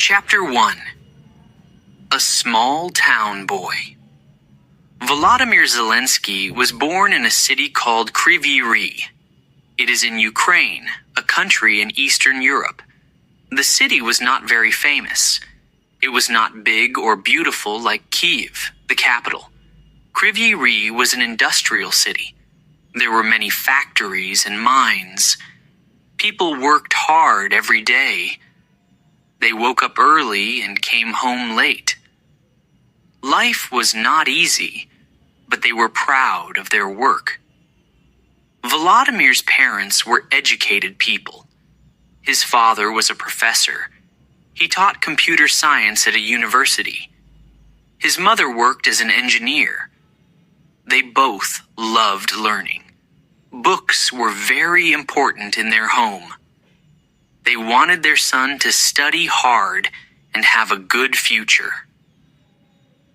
Chapter 1. A Small Town Boy. Volodymyr Zelensky was born in a city called Kryvyi Rih. It is in Ukraine, a country in Eastern Europe. The city was not very famous. It was not big or beautiful like Kyiv, the capital. Kryvyi Rih was an industrial city. There were many factories and mines. People worked hard every day. They woke up early and came home late. Life was not easy, but they were proud of their work. Volodymyr's parents were educated people. His father was a professor. He taught computer science at a university. His mother worked as an engineer. They both loved learning. Books were very important in their home. They wanted their son to study hard and have a good future.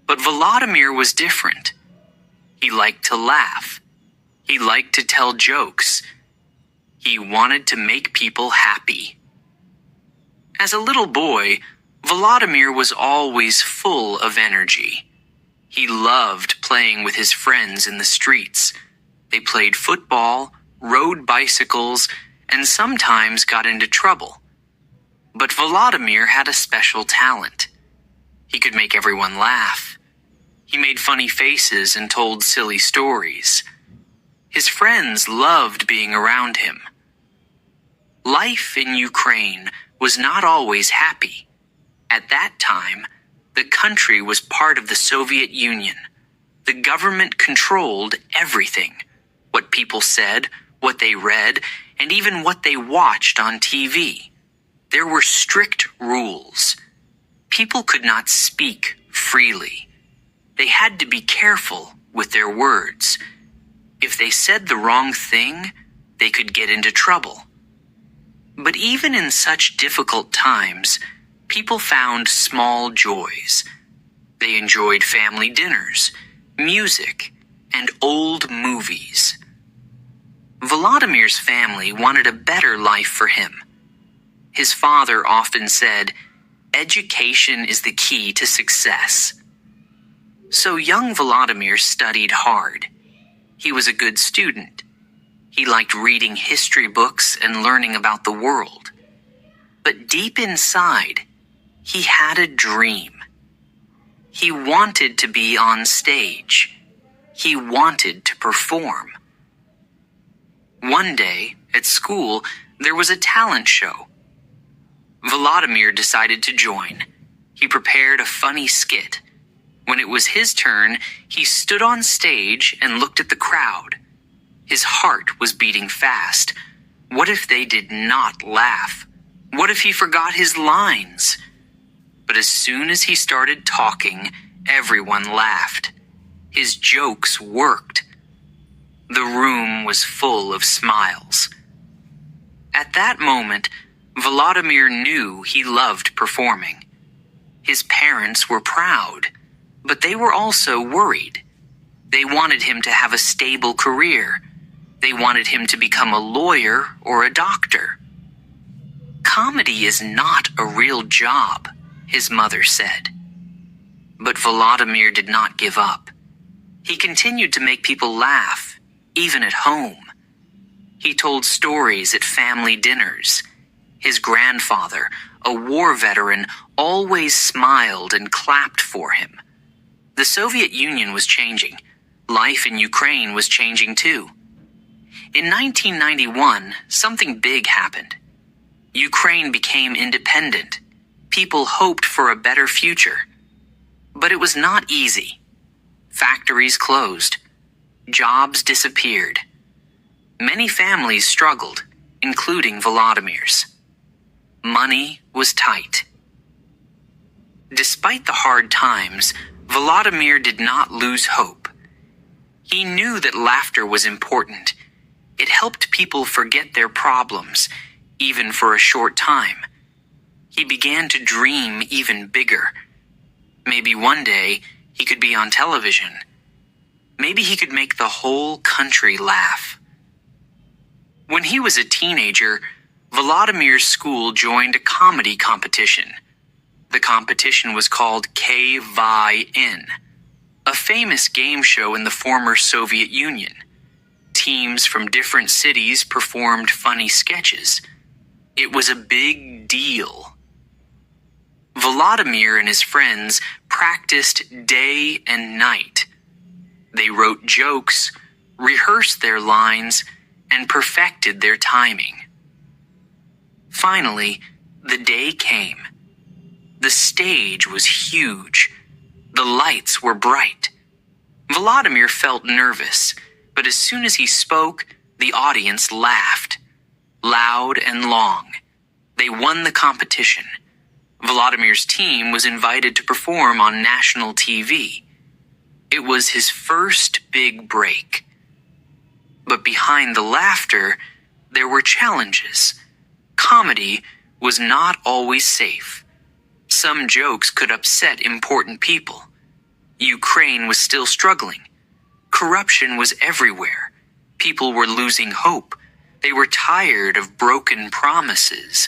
But Volodymyr was different. He liked to laugh. He liked to tell jokes. He wanted to make people happy. As a little boy, Volodymyr was always full of energy. He loved playing with his friends in the streets. They played football, rode bicycles, and sometimes got into trouble. But Volodymyr had a special talent. He could make everyone laugh. He made funny faces and told silly stories. His friends loved being around him. Life in Ukraine was not always happy. At that time, the country was part of the Soviet Union. The government controlled everything. What people said, what they read, and even what they watched on TV. There were strict rules. People could not speak freely. They had to be careful with their words. If they said the wrong thing, they could get into trouble. But even in such difficult times, people found small joys. They enjoyed family dinners, music, and old movies. Volodymyr's family wanted a better life for him. His father often said, "Education is the key to success." So young Volodymyr studied hard. He was a good student. He liked reading history books and learning about the world. But deep inside, he had a dream. He wanted to be on stage. He wanted to perform. One day, at school, there was a talent show. Volodymyr decided to join. He prepared a funny skit. When it was his turn, he stood on stage and looked at the crowd. His heart was beating fast. What if they did not laugh? What if he forgot his lines? But as soon as he started talking, everyone laughed. His jokes worked. The room was full of smiles. At that moment, Volodymyr knew he loved performing. His parents were proud, but they were also worried. They wanted him to have a stable career. They wanted him to become a lawyer or a doctor. "Comedy is not a real job," his mother said. But Volodymyr did not give up. He continued to make people laugh, even at home. He told stories at family dinners. His grandfather, a war veteran, always smiled and clapped for him. The Soviet Union was changing. Life in Ukraine was changing too. In 1991, something big happened. Ukraine became independent. People hoped for a better future. But it was not easy. Factories closed. Jobs disappeared. Many families struggled, including Volodymyr's. Money was tight. Despite the hard times, Volodymyr did not lose hope. He knew that laughter was important. It helped people forget their problems, even for a short time. He began to dream even bigger. Maybe one day he could be on television. Maybe he could make the whole country laugh. When he was a teenager, Volodymyr's school joined a comedy competition. The competition was called K-Vi-N, a famous game show in the former Soviet Union. Teams from different cities performed funny sketches. It was a big deal. Vladimir and his friends practiced day and night. They wrote jokes, rehearsed their lines, and perfected their timing. Finally, the day came. The stage was huge. The lights were bright. Vladimir felt nervous, but as soon as he spoke, the audience laughed. Loud and long. They won the competition. Vladimir's team was invited to perform on national TV. It was his first big break. But behind the laughter, there were challenges. Comedy was not always safe. Some jokes could upset important people. Ukraine was still struggling. Corruption was everywhere. People were losing hope. They were tired of broken promises.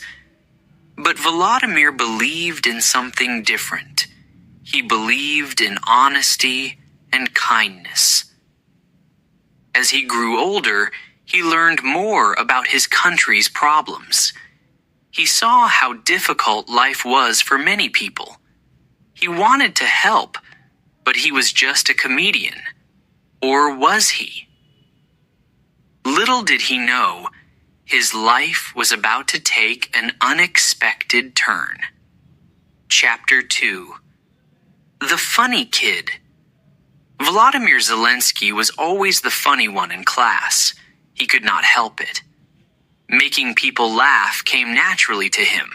But Vladimir believed in something different. He believed in honesty and kindness. As he grew older, he learned more about his country's problems. He saw how difficult life was for many people. He wanted to help, but he was just a comedian. Or was he? Little did he know, his life was about to take an unexpected turn. Chapter 2. The Funny Kid. Vladimir Zelensky was always the funny one in class. He could not help it. Making people laugh came naturally to him.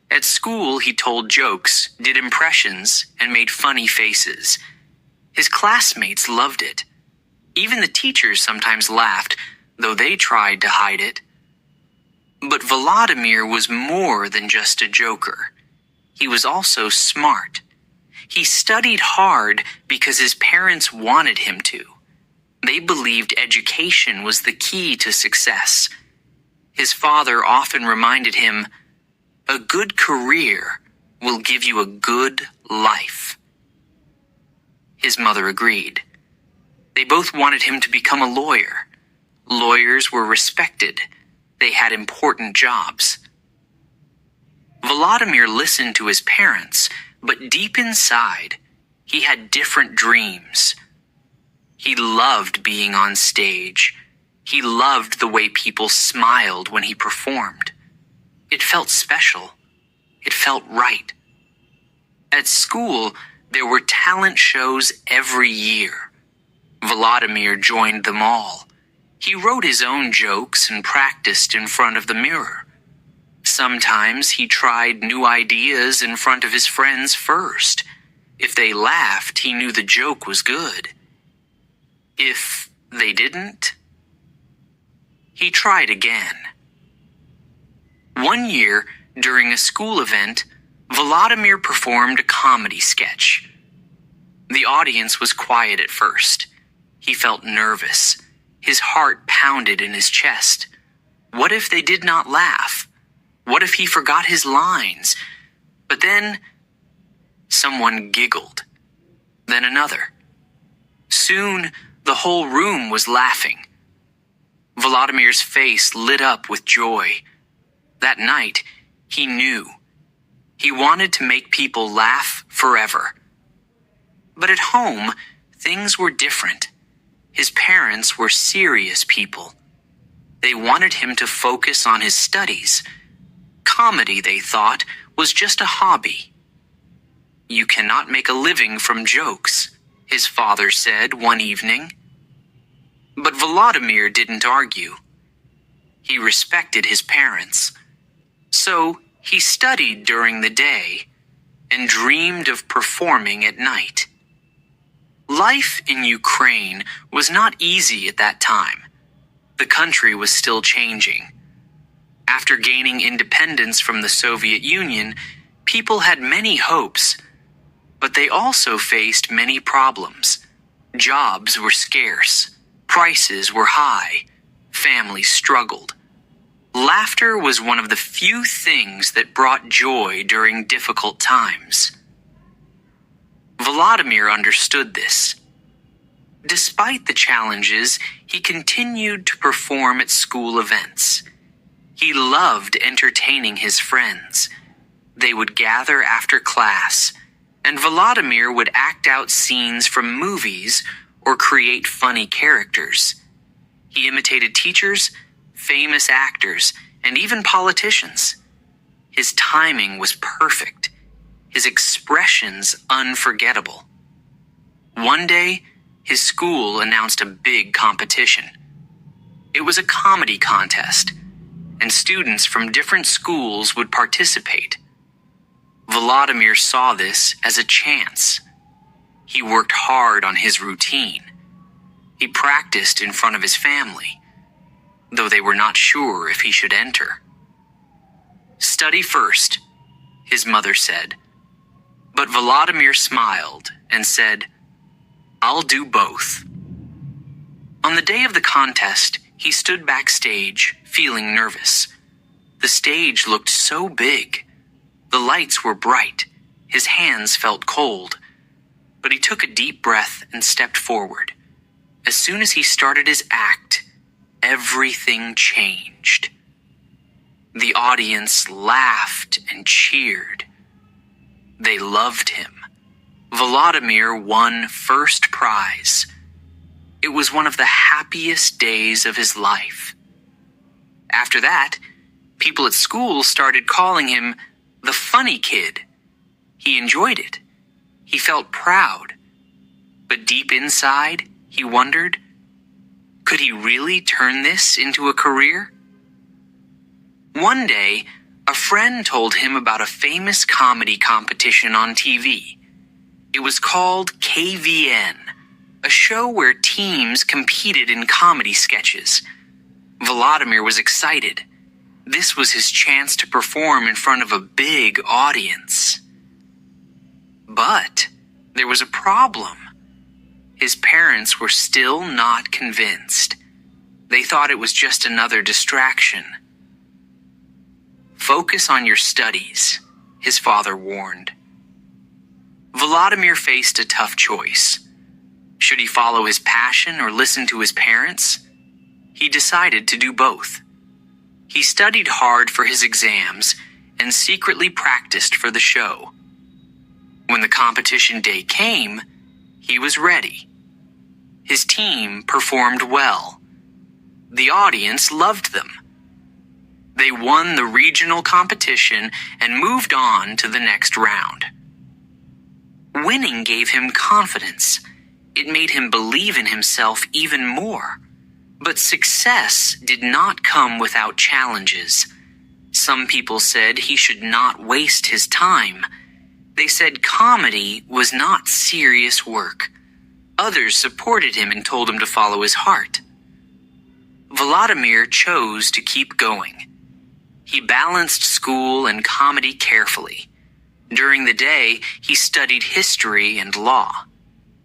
At school, he told jokes, did impressions, and made funny faces. His classmates loved it. Even the teachers sometimes laughed, though they tried to hide it. But Vladimir was more than just a joker. He was also smart. He studied hard because his parents wanted him to. They believed education was the key to success. His father often reminded him, "A good career will give you a good life." His mother agreed. They both wanted him to become a lawyer. Lawyers were respected. They had important jobs. Vladimir listened to his parents, but deep inside, he had different dreams. He loved being on stage. He loved the way people smiled when he performed. It felt special. It felt right. At school, there were talent shows every year. Vladimir joined them all. He wrote his own jokes and practiced in front of the mirror. Sometimes he tried new ideas in front of his friends first. If they laughed, he knew the joke was good. If they didn't, he tried again. One year, during a school event, Vladimir performed a comedy sketch. The audience was quiet at first. He felt nervous. His heart pounded in his chest. What if they did not laugh? What if he forgot his lines? But then, someone giggled. Then another. Soon, the whole room was laughing. Vladimir's face lit up with joy. That night, he knew. He wanted to make people laugh forever. But at home, things were different. His parents were serious people. They wanted him to focus on his studies. Comedy, they thought, was just a hobby. "You cannot make a living from jokes," his father said one evening. But Vladimir didn't argue. He respected his parents. So he studied during the day and dreamed of performing at night. Life in Ukraine was not easy at that time. The country was still changing. After gaining independence from the Soviet Union, people had many hopes, but they also faced many problems. Jobs were scarce, prices were high, families struggled. Laughter was one of the few things that brought joy during difficult times. Vladimir understood this. Despite the challenges, he continued to perform at school events. He loved entertaining his friends. They would gather after class, and Vladimir would act out scenes from movies or create funny characters. He imitated teachers, famous actors, and even politicians. His timing was perfect, his expressions unforgettable. One day, his school announced a big competition. It was a comedy contest, and students from different schools would participate. Vladimir saw this as a chance. He worked hard on his routine. He practiced in front of his family, though they were not sure if he should enter. "Study first," his mother said. But Vladimir smiled and said, "I'll do both." On the day of the contest, he stood backstage, feeling nervous. The stage looked so big. The lights were bright. His hands felt cold. But he took a deep breath and stepped forward. As soon as he started his act, everything changed. The audience laughed and cheered. They loved him. Vladimir won first prize. It was one of the happiest days of his life. After that, people at school started calling him the funny kid. He enjoyed it. He felt proud. But deep inside, he wondered, could he really turn this into a career? One day, a friend told him about a famous comedy competition on TV. It was called KVN, a show where teams competed in comedy sketches. Vladimir was excited. This was his chance to perform in front of a big audience. But there was a problem. His parents were still not convinced. They thought it was just another distraction. "Focus on your studies," his father warned. Vladimir faced a tough choice. Should he follow his passion or listen to his parents? He decided to do both. He studied hard for his exams and secretly practiced for the show. When the competition day came, he was ready. His team performed well. The audience loved them. They won the regional competition and moved on to the next round. Winning gave him confidence. It made him believe in himself even more. But success did not come without challenges. Some people said he should not waste his time. They said comedy was not serious work. Others supported him and told him to follow his heart. Vladimir chose to keep going. He balanced school and comedy carefully. During the day, he studied history and law.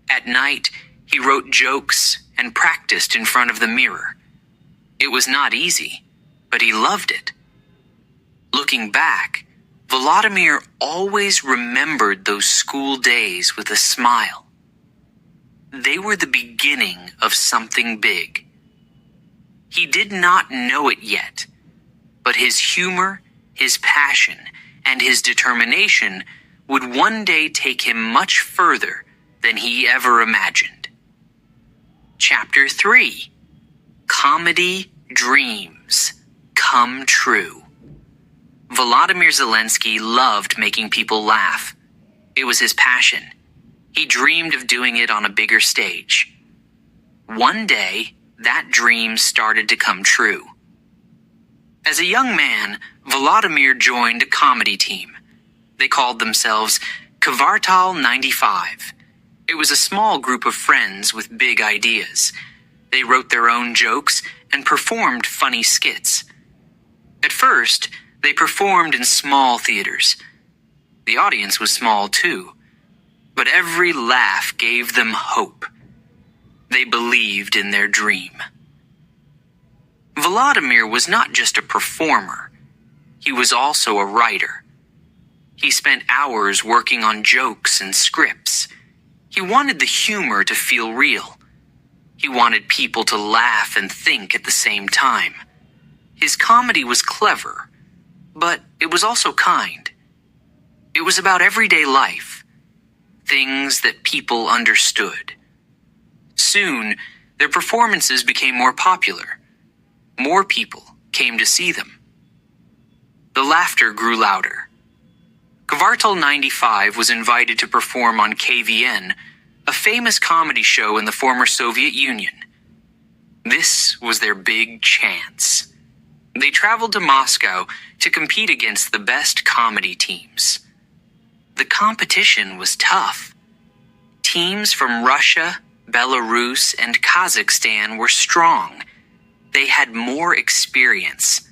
At night, he wrote jokes and practiced in front of the mirror. It was not easy, but he loved it. Looking back, Vladimir always remembered those school days with a smile. They were the beginning of something big. He did not know it yet, but his humor, his passion, and his determination would one day take him much further than he ever imagined. Chapter 3: Comedy Dreams Come True. Volodymyr Zelensky loved making people laugh. It was his passion. He dreamed of doing it on a bigger stage. One day, that dream started to come true. As a young man, Volodymyr joined a comedy team. They called themselves Kvartal 95. It was a small group of friends with big ideas. They wrote their own jokes and performed funny skits. At first, they performed in small theaters. The audience was small too, but every laugh gave them hope. They believed in their dream. Vladimir was not just a performer. He was also a writer. He spent hours working on jokes and scripts. He wanted the humor to feel real. He wanted people to laugh and think at the same time. His comedy was clever, but it was also kind. It was about everyday life, things that people understood. Soon, their performances became more popular. More people came to see them. The laughter grew louder. Kvartal 95 was invited to perform on KVN, a famous comedy show in the former Soviet Union. This was their big chance. They traveled to Moscow to compete against the best comedy teams. The competition was tough. Teams from Russia, Belarus, and Kazakhstan were strong. They had more experience.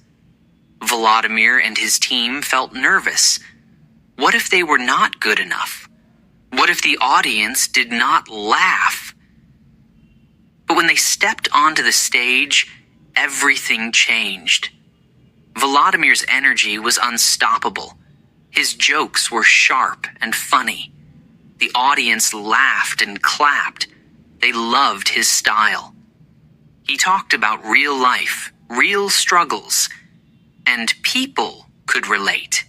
Vladimir and his team felt nervous. What if they were not good enough? What if the audience did not laugh? But when they stepped onto the stage, everything changed. Vladimir's energy was unstoppable. His jokes were sharp and funny. The audience laughed and clapped. They loved his style. He talked about real life, real struggles, and people could relate.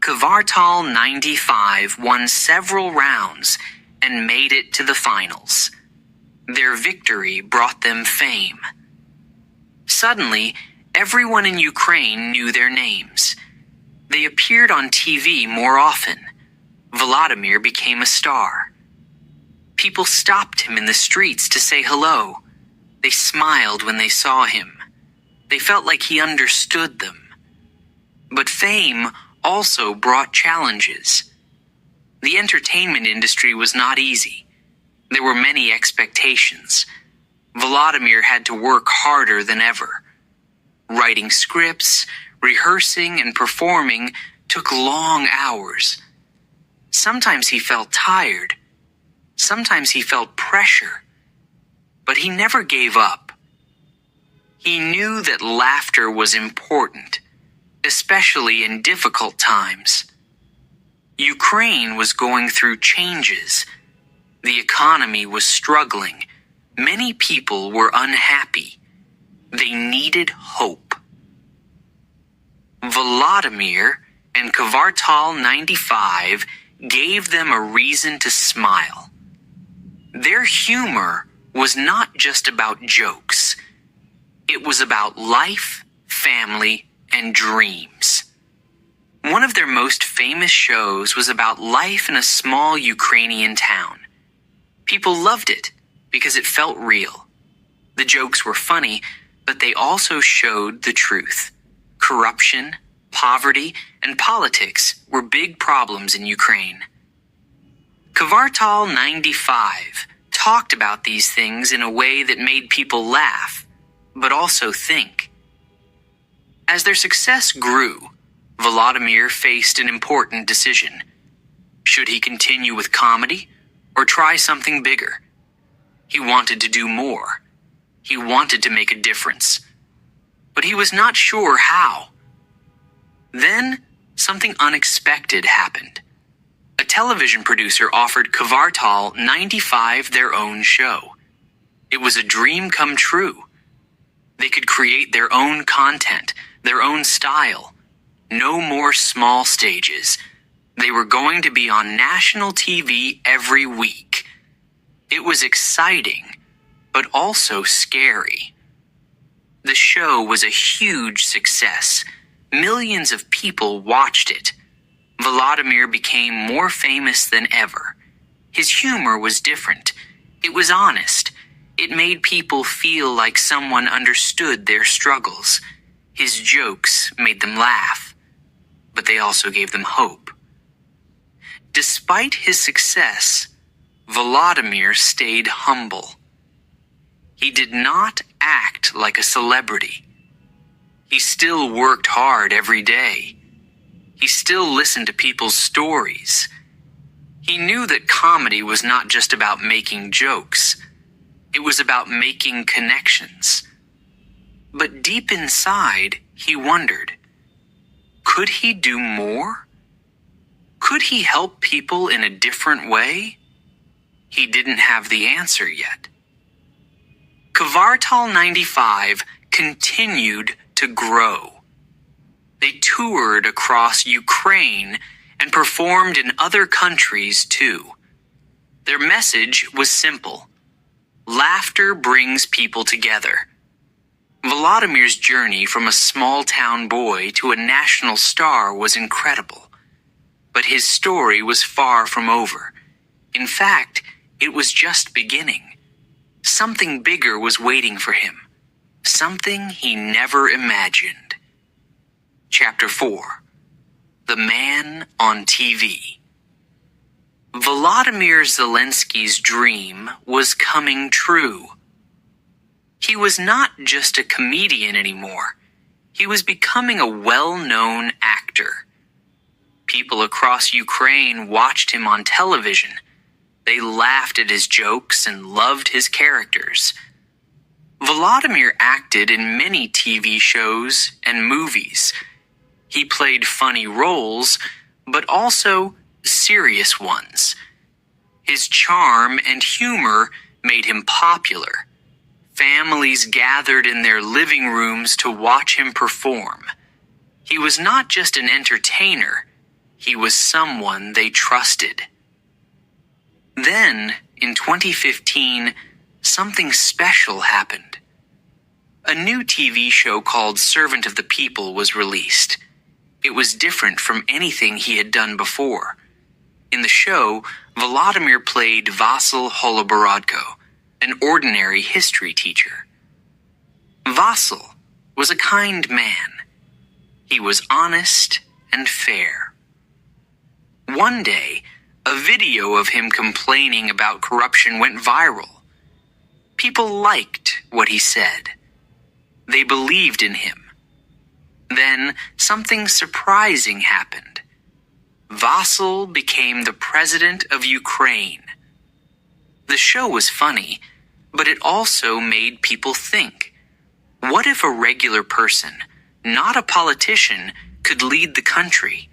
Kvartal 95 won several rounds and made it to the finals. Their victory brought them fame. Suddenly, everyone in Ukraine knew their names. They appeared on TV more often. Vladimir became a star. People stopped him in the streets to say hello. They smiled when they saw him. They felt like he understood them. But fame also brought challenges. The entertainment industry was not easy. There were many expectations. Vladimir had to work harder than ever. Writing scripts, rehearsing, and performing took long hours. Sometimes he felt tired. Sometimes he felt pressure. But he never gave up. He knew that laughter was important, especially in difficult times. Ukraine was going through changes. The economy was struggling. Many people were unhappy. They needed hope. Vladimir and Kvartal 95 gave them a reason to smile. Their humor was not just about jokes. It was about life, family, and dreams. One of their most famous shows was about life in a small Ukrainian town. People loved it because it felt real. The jokes were funny, but they also showed the truth. Corruption, poverty, and politics were big problems in Ukraine. Kvartal 95 talked about these things in a way that made people laugh, but also think. As their success grew, Vladimir faced an important decision. Should he continue with comedy or try something bigger? He wanted to do more. He wanted to make a difference. But he was not sure how. Then, something unexpected happened. A television producer offered Kvartal 95 their own show. It was a dream come true. They could create their own content, their own style. No more small stages. They were going to be on national TV every week. It was exciting, but also scary. The show was a huge success. Millions of people watched it. Vladimir became more famous than ever. His humor was different. It was honest. It made people feel like someone understood their struggles. His jokes made them laugh, but they also gave them hope. Despite his success, Vladimir stayed humble. He did not act like a celebrity. He still worked hard every day. He still listened to people's stories. He knew that comedy was not just about making jokes. It was about making connections. But deep inside, he wondered, could he do more? Could he help people in a different way? He didn't have the answer yet. Kvartal 95 continued to grow. They toured across Ukraine and performed in other countries too. Their message was simple. Laughter brings people together. Volodymyr's journey from a small-town boy to a national star was incredible. But his story was far from over. In fact, it was just beginning. Something bigger was waiting for him. Something he never imagined. Chapter 4. The Man on TV. Volodymyr Zelensky's dream was coming true. He was not just a comedian anymore. He was becoming a well-known actor. People across Ukraine watched him on television. They laughed at his jokes and loved his characters. Volodymyr acted in many TV shows and movies. He played funny roles, but also serious ones. His charm and humor made him popular. Families gathered in their living rooms to watch him perform. He was not just an entertainer, he was someone they trusted. Then, in 2015, something special happened. A new TV show called Servant of the People was released. It was different from anything he had done before. In the show, Volodymyr played Vasyl Holoborodko, an ordinary history teacher. Vasyl was a kind man. He was honest and fair. One day, a video of him complaining about corruption went viral. People liked what he said. They believed in him. Then something surprising happened. Vasyl became the president of Ukraine. The show was funny, but it also made people think. What if a regular person, not a politician, could lead the country?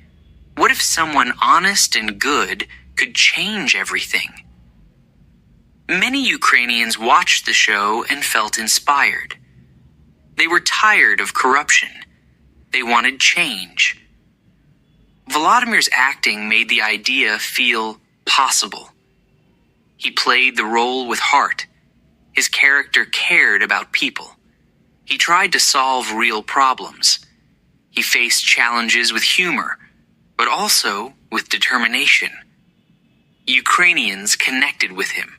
What if someone honest and good could change everything? Many Ukrainians watched the show and felt inspired. They were tired of corruption. They wanted change. Volodymyr's acting made the idea feel possible. He played the role with heart. His character cared about people. He tried to solve real problems. He faced challenges with humor, but also with determination. Ukrainians connected with him.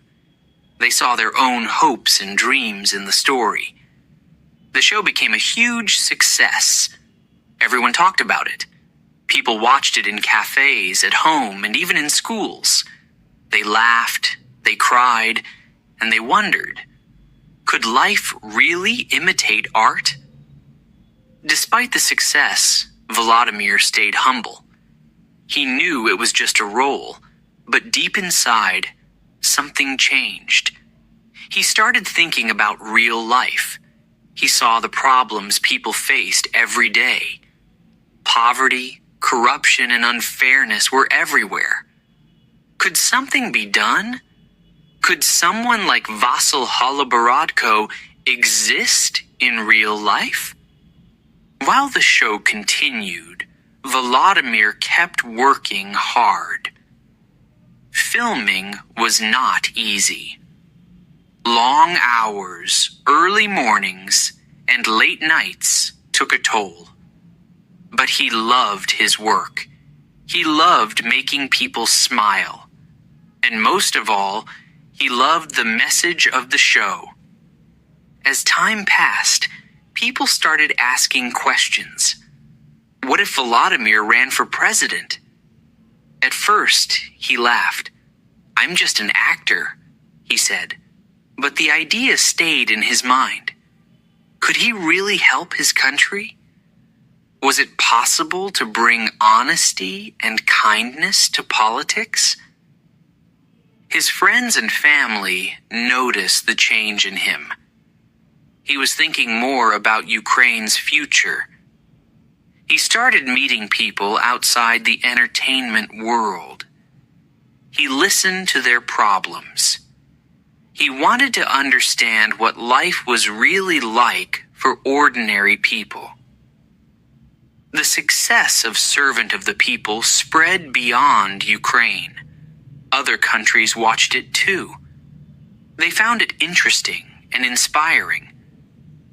They saw their own hopes and dreams in the story. The show became a huge success. Everyone talked about it. People watched it in cafes, at home, and even in schools. They laughed, they cried, and they wondered, could life really imitate art? Despite the success, Volodymyr stayed humble. He knew it was just a role, but deep inside, something changed. He started thinking about real life. He saw the problems people faced every day. Poverty, corruption, and unfairness were everywhere. Could something be done? Could someone like Vasyl Holoborodko exist in real life? While the show continued, Volodymyr kept working hard. Filming was not easy. Long hours, early mornings, and late nights took a toll. But he loved his work. He loved making people smile. And most of all, he loved the message of the show. As time passed, people started asking questions. What if Volodymyr ran for president? At first, he laughed. "I'm just an actor," he said. But the idea stayed in his mind. Could he really help his country? Was it possible to bring honesty and kindness to politics? His friends and family noticed the change in him. He was thinking more about Ukraine's future. He started meeting people outside the entertainment world. He listened to their problems. He wanted to understand what life was really like for ordinary people. The success of Servant of the People spread beyond Ukraine. Other countries watched it too. They found it interesting and inspiring.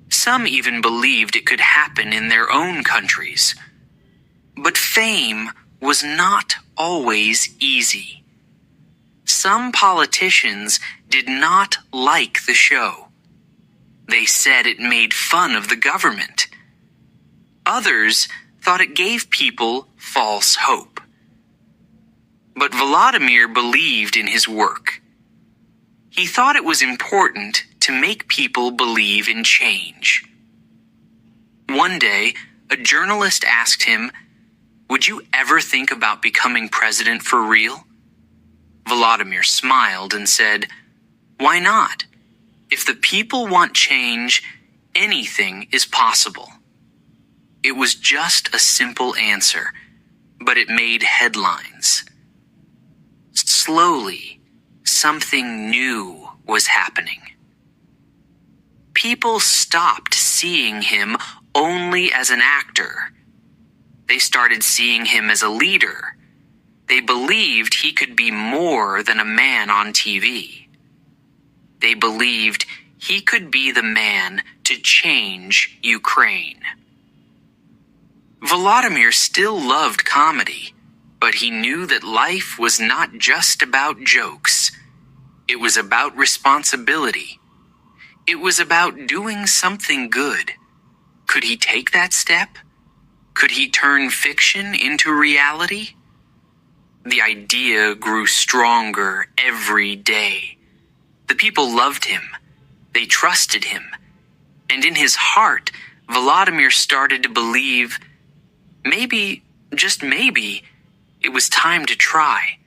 Some even believed it could happen in their own countries. But fame was not always easy. Some politicians did not like the show. They said it made fun of the government. Others thought it gave people false hope. But Volodymyr believed in his work. He thought it was important to make people believe in change. One day, a journalist asked him, "Would you ever think about becoming president for real?" Volodymyr smiled and said, "Why not? If the people want change, anything is possible." It was just a simple answer, but it made headlines. Slowly, something new was happening. People stopped seeing him only as an actor. They started seeing him as a leader. They believed he could be more than a man on TV. They believed he could be the man to change Ukraine. Volodymyr still loved comedy, but he knew that life was not just about jokes. It was about responsibility. It was about doing something good. Could he take that step? Could he turn fiction into reality? The idea grew stronger every day. The people loved him. They trusted him. And in his heart, Volodymyr started to believe maybe, just maybe, it was time to try.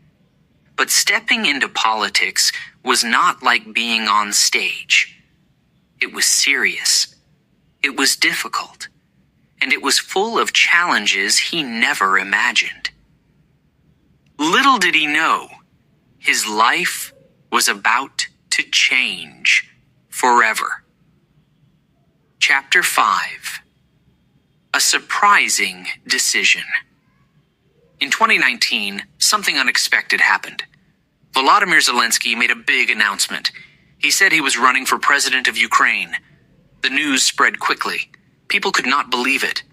But stepping into politics was not like being on stage. It was serious. It was difficult. And it was full of challenges he never imagined. Little did he know, his life was about to change forever. Chapter 5. A surprising decision. In 2019, something unexpected happened. Volodymyr Zelensky made a big announcement. He said he was running for president of Ukraine. The news spread quickly. People could not believe it.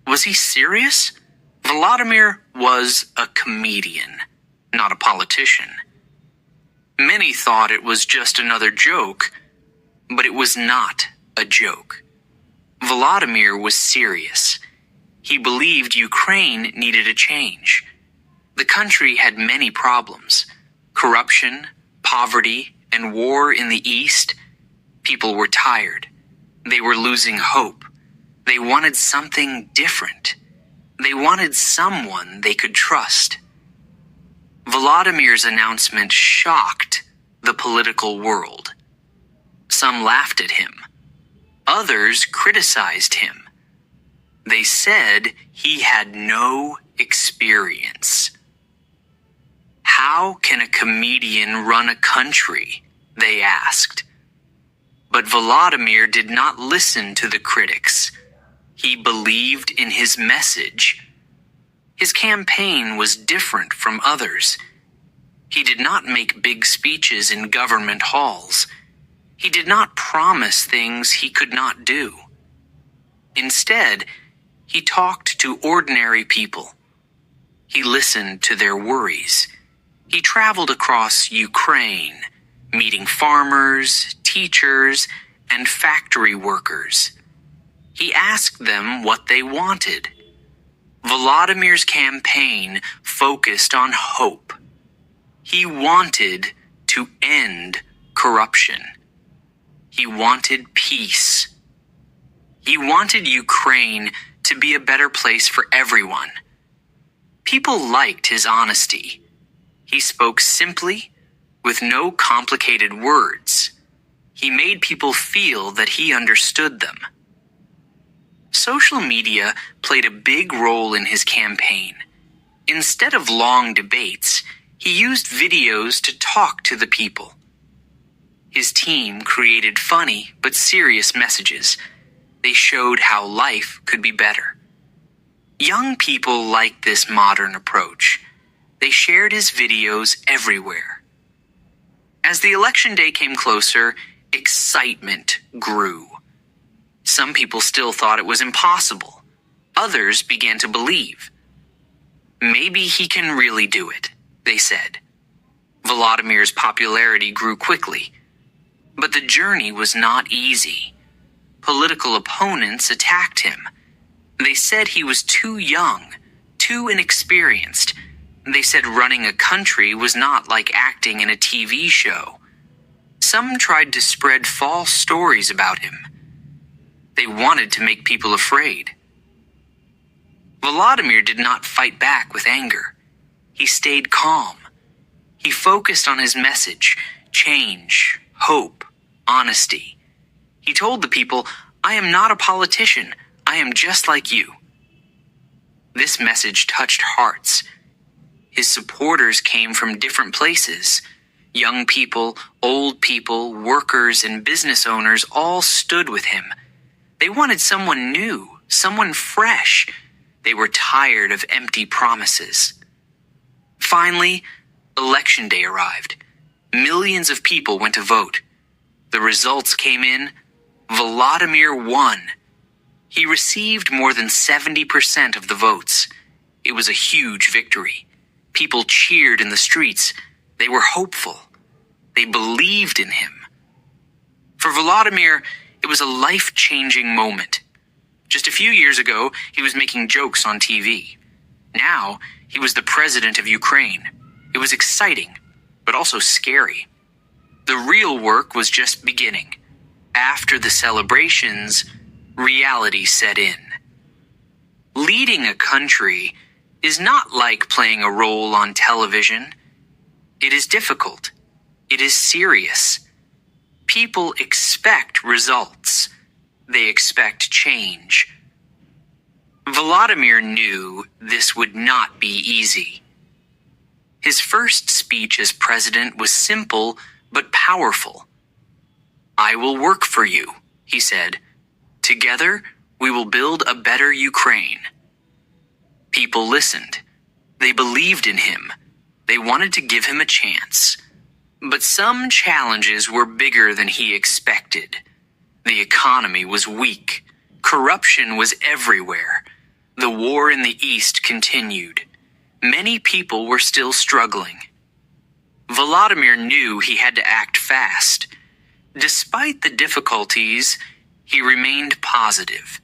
Was he serious? Volodymyr was a comedian, not a politician. Many thought it was just another joke, but it was not a joke. Volodymyr was serious. He believed Ukraine needed a change. The country had many problems: corruption, poverty, and war in the East. People were tired. They were losing hope. They wanted something different. They wanted someone they could trust. Volodymyr's announcement shocked the political world. Some laughed at him. Others criticized him. They said he had no experience. How can a comedian run a country? They asked. But Volodymyr did not listen to the critics. He believed in his message. His campaign was different from others. He did not make big speeches in government halls. He did not promise things he could not do. Instead, he talked to ordinary people. He listened to their worries. He traveled across Ukraine, meeting farmers, teachers, and factory workers. He asked them what they wanted. Volodymyr's campaign focused on hope. He wanted to end corruption. He wanted peace. He wanted Ukraine to be a better place for everyone. People liked his honesty. He spoke simply, with no complicated words. He made people feel that he understood them. Social media played a big role in his campaign. Instead of long debates, he used videos to talk to the people. His team created funny but serious messages. They showed how life could be better. Young people liked this modern approach. They shared his videos everywhere. As the election day came closer, excitement grew. Some people still thought it was impossible. Others began to believe. Maybe he can really do it, they said. Volodymyr's popularity grew quickly. But the journey was not easy. Political opponents attacked him. They said he was too young, too inexperienced. They said running a country was not like acting in a TV show. Some tried to spread false stories about him. They wanted to make people afraid. Volodymyr did not fight back with anger. He stayed calm. He focused on his message: change, hope, honesty. He told the people, "I am not a politician. I am just like you." This message touched hearts. His supporters came from different places. Young people, old people, workers, and business owners all stood with him. They wanted someone new, someone fresh. They were tired of empty promises. Finally, election day arrived. Millions of people went to vote. The results came in. Volodymyr won. He received more than 70% of the votes. It was a huge victory. People cheered in the streets. They were hopeful. They believed in him. For Volodymyr, it was a life-changing moment. Just a few years ago, he was making jokes on TV. Now, he was the president of Ukraine. It was exciting, but also scary. The real work was just beginning. After the celebrations, reality set in. Leading a country is not like playing a role on television. It is difficult. It is serious. People expect results. They expect change. Volodymyr knew this would not be easy. His first speech as president was simple but powerful. "I will work for you," he said. "Together, we will build a better Ukraine." People listened. They believed in him. They wanted to give him a chance. But some challenges were bigger than he expected. The economy was weak. Corruption was everywhere. The war in the East continued. Many people were still struggling. Volodymyr knew he had to act fast. Despite the difficulties, he remained positive.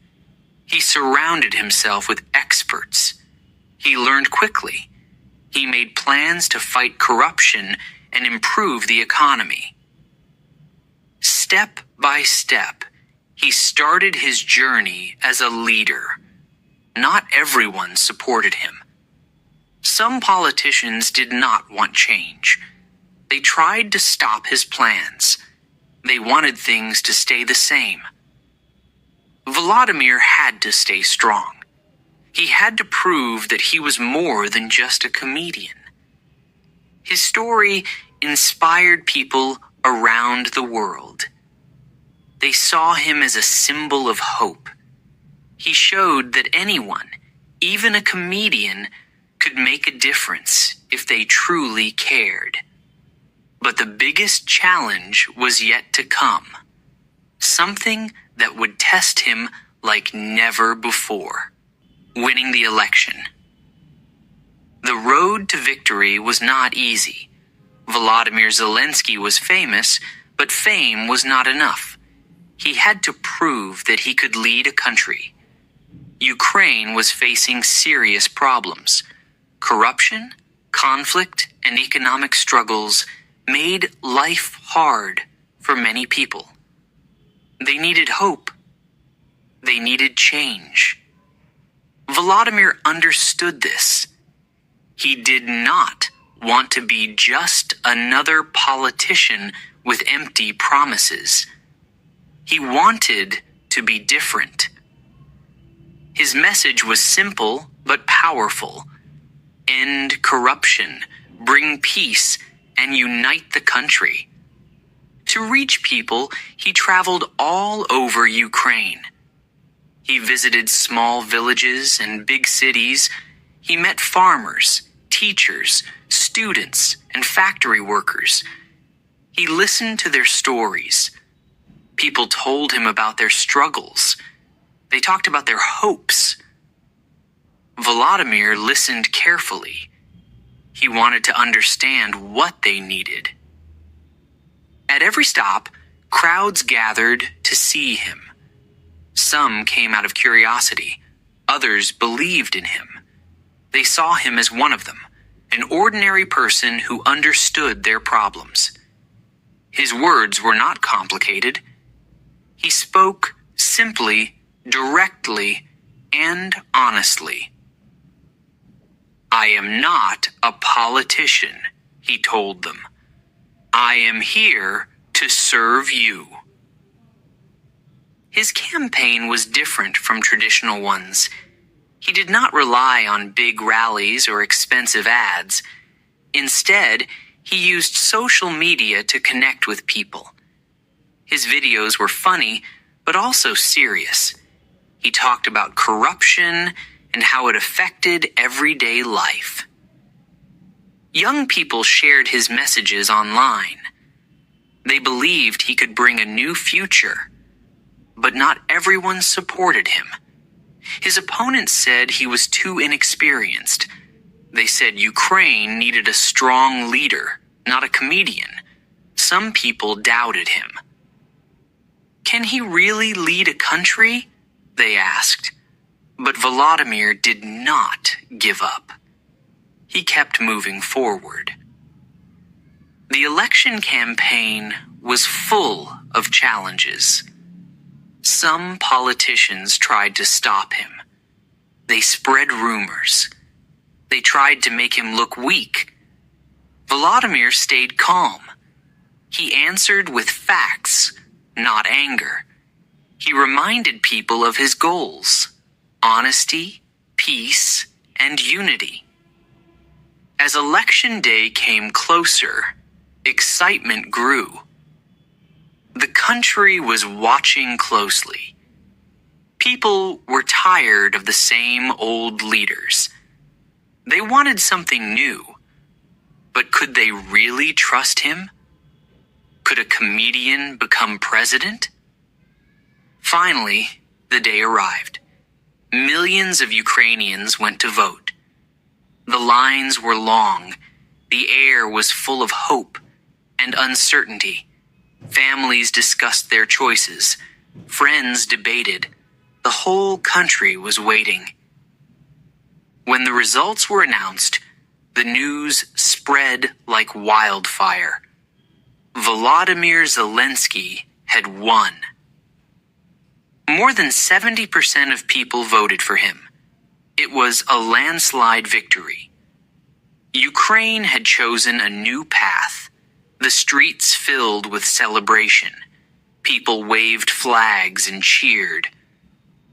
He surrounded himself with experts. He learned quickly. He made plans to fight corruption and improve the economy. Step by step, he started his journey as a leader. Not everyone supported him. Some politicians did not want change. They tried to stop his plans. They wanted things to stay the same. Volodymyr had to stay strong. He had to prove that he was more than just a comedian. His story inspired people around the world. They saw him as a symbol of hope. He showed that anyone, even a comedian, could make a difference if they truly cared. But the biggest challenge was yet to come. Something that would test him like never before: winning the election. The road to victory was not easy. Volodymyr Zelensky was famous, but fame was not enough. He had to prove that he could lead a country. Ukraine was facing serious problems. Corruption, conflict, and economic struggles made life hard for many people. They needed hope. They needed change. Volodymyr understood this. He did not want to be just another politician with empty promises. He wanted to be different. His message was simple but powerful. End corruption, bring peace, and unite the country. To reach people, he traveled all over Ukraine. He visited small villages and big cities. He met farmers, teachers, students, and factory workers. He listened to their stories. People told him about their struggles. They talked about their hopes. Volodymyr listened carefully. He wanted to understand what they needed. At every stop, crowds gathered to see him. Some came out of curiosity. Others believed in him. They saw him as one of them, an ordinary person who understood their problems. His words were not complicated. He spoke simply, directly, and honestly. "I am not a politician," he told them. "I am here to serve you." His campaign was different from traditional ones. He did not rely on big rallies or expensive ads. Instead, he used social media to connect with people. His videos were funny, but also serious. He talked about corruption and how it affected everyday life. Young people shared his messages online. They believed he could bring a new future, but not everyone supported him. His opponents said he was too inexperienced. They said Ukraine needed a strong leader, not a comedian. Some people doubted him. "Can he really lead a country?" they asked. But Volodymyr did not give up. He kept moving forward. The election campaign was full of challenges. Some politicians tried to stop him. They spread rumors. They tried to make him look weak. Volodymyr stayed calm. He answered with facts, not anger. He reminded people of his goals: honesty, peace, and unity. As election day came closer, excitement grew. The country was watching closely. People were tired of the same old leaders. They wanted something new. But could they really trust him? Could a comedian become president? Finally, the day arrived. Millions of Ukrainians went to vote. The lines were long. The air was full of hope and uncertainty. Families discussed their choices. Friends debated. The whole country was waiting. When the results were announced, the news spread like wildfire. Volodymyr Zelensky had won. More than 70% of people voted for him. It was a landslide victory. Ukraine had chosen a new path. The streets filled with celebration. People waved flags and cheered.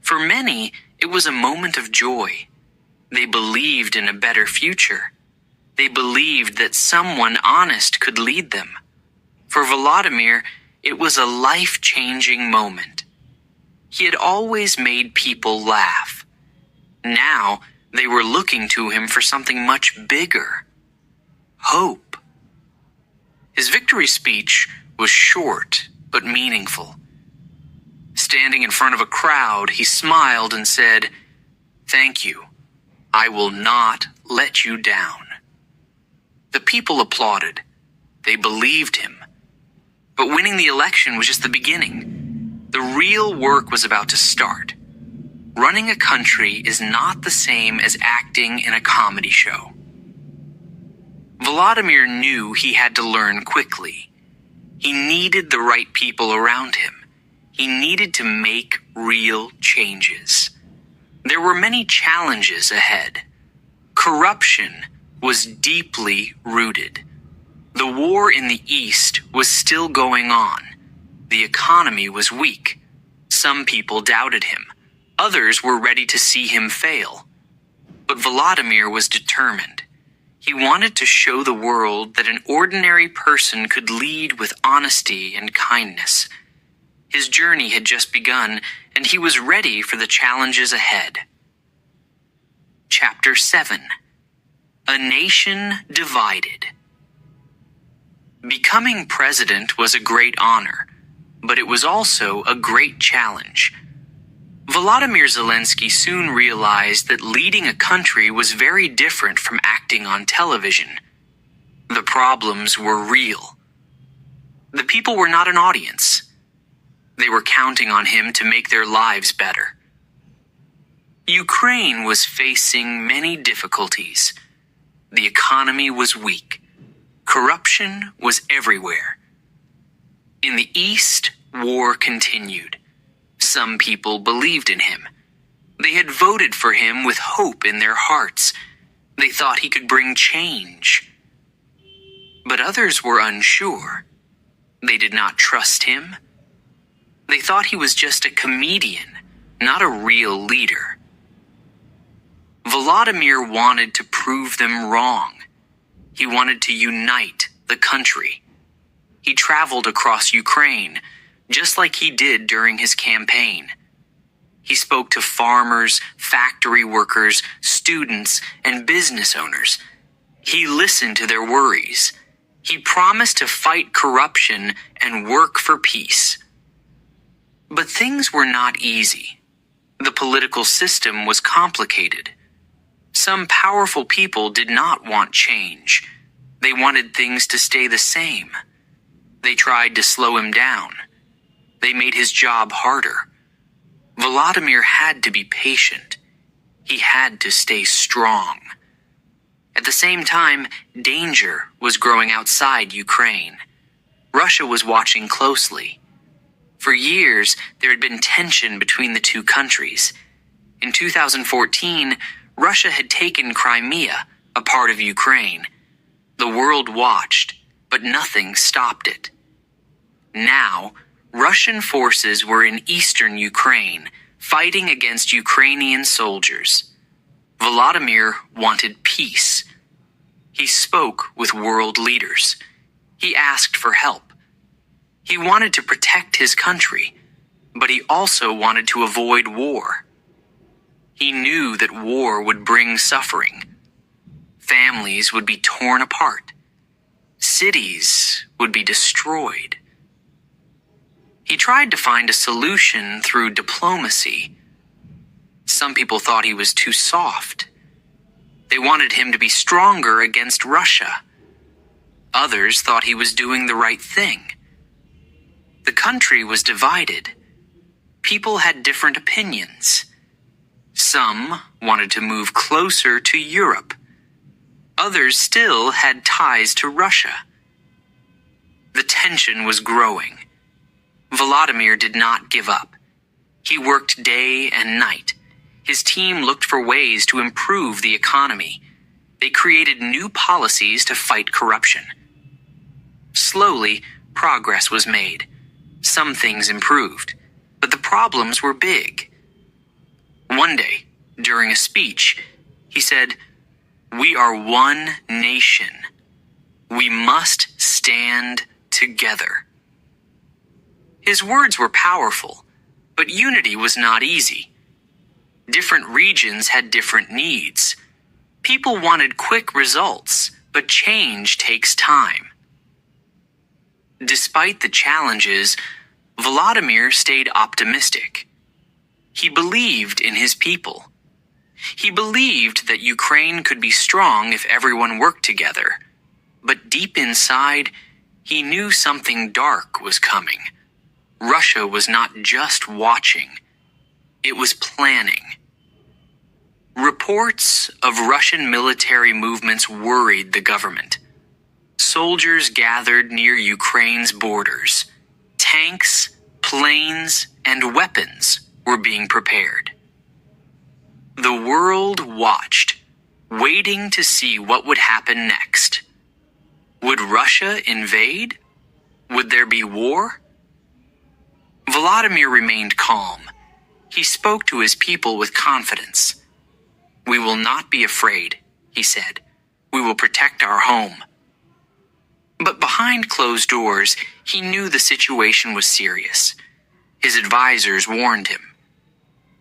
For many, it was a moment of joy. They believed in a better future. They believed that someone honest could lead them. For Volodymyr, it was a life-changing moment. He had always made people laugh. Now, they were looking to him for something much bigger: hope. His victory speech was short but meaningful. Standing in front of a crowd, he smiled and said, "Thank you. I will not let you down." The people applauded. They believed him. But winning the election was just the beginning. The real work was about to start. Running a country is not the same as acting in a comedy show. Volodymyr knew he had to learn quickly. He needed the right people around him. He needed to make real changes. There were many challenges ahead. Corruption was deeply rooted. The war in the East was still going on. The economy was weak. Some people doubted him. Others were ready to see him fail. But Volodymyr was determined. He wanted to show the world that an ordinary person could lead with honesty and kindness. His journey had just begun, and he was ready for the challenges ahead. Chapter 7. A Nation Divided. Becoming president was a great honor, but it was also a great challenge. Volodymyr Zelensky soon realized that leading a country was very different from acting on television. The problems were real. The people were not an audience. They were counting on him to make their lives better. Ukraine was facing many difficulties. The economy was weak. Corruption was everywhere. In the East, war continued. Some people believed in him. They had voted for him with hope in their hearts. They thought he could bring change. But others were unsure. They did not trust him. They thought he was just a comedian, not a real leader. Volodymyr wanted to prove them wrong. He wanted to unite the country. He traveled across Ukraine, just like he did during his campaign. He spoke to farmers, factory workers, students, and business owners. He listened to their worries. He promised to fight corruption and work for peace. But things were not easy. The political system was complicated. Some powerful people did not want change. They wanted things to stay the same. They tried to slow him down. They made his job harder. Volodymyr had to be patient. He had to stay strong. At the same time, danger was growing outside Ukraine. Russia was watching closely. For years, there had been tension between the two countries. In 2014, Russia had taken Crimea, a part of Ukraine. The world watched, but nothing stopped it. Now, Russian forces were in eastern Ukraine, fighting against Ukrainian soldiers. Volodymyr wanted peace. He spoke with world leaders. He asked for help. He wanted to protect his country, but he also wanted to avoid war. He knew that war would bring suffering. Families would be torn apart. Cities would be destroyed. He tried to find a solution through diplomacy. Some people thought he was too soft. They wanted him to be stronger against Russia. Others thought he was doing the right thing. The country was divided. People had different opinions. Some wanted to move closer to Europe. Others still had ties to Russia. The tension was growing. Volodymyr did not give up. He worked day and night. His team looked for ways to improve the economy. They created new policies to fight corruption. Slowly, progress was made. Some things improved, but the problems were big. One day, during a speech, he said, "We are one nation. We must stand together." His words were powerful, but unity was not easy. Different regions had different needs. People wanted quick results, but change takes time. Despite the challenges, Volodymyr stayed optimistic. He believed in his people. He believed that Ukraine could be strong if everyone worked together. But deep inside, he knew something dark was coming. Russia was not just watching. It was planning. Reports of Russian military movements worried the government. Soldiers gathered near Ukraine's borders. Tanks, planes, and weapons were being prepared. The world watched, waiting to see what would happen next. Would Russia invade? Would there be war? Volodymyr remained calm. He spoke to his people with confidence. "We will not be afraid," he said. "We will protect our home." But behind closed doors, he knew the situation was serious. His advisors warned him.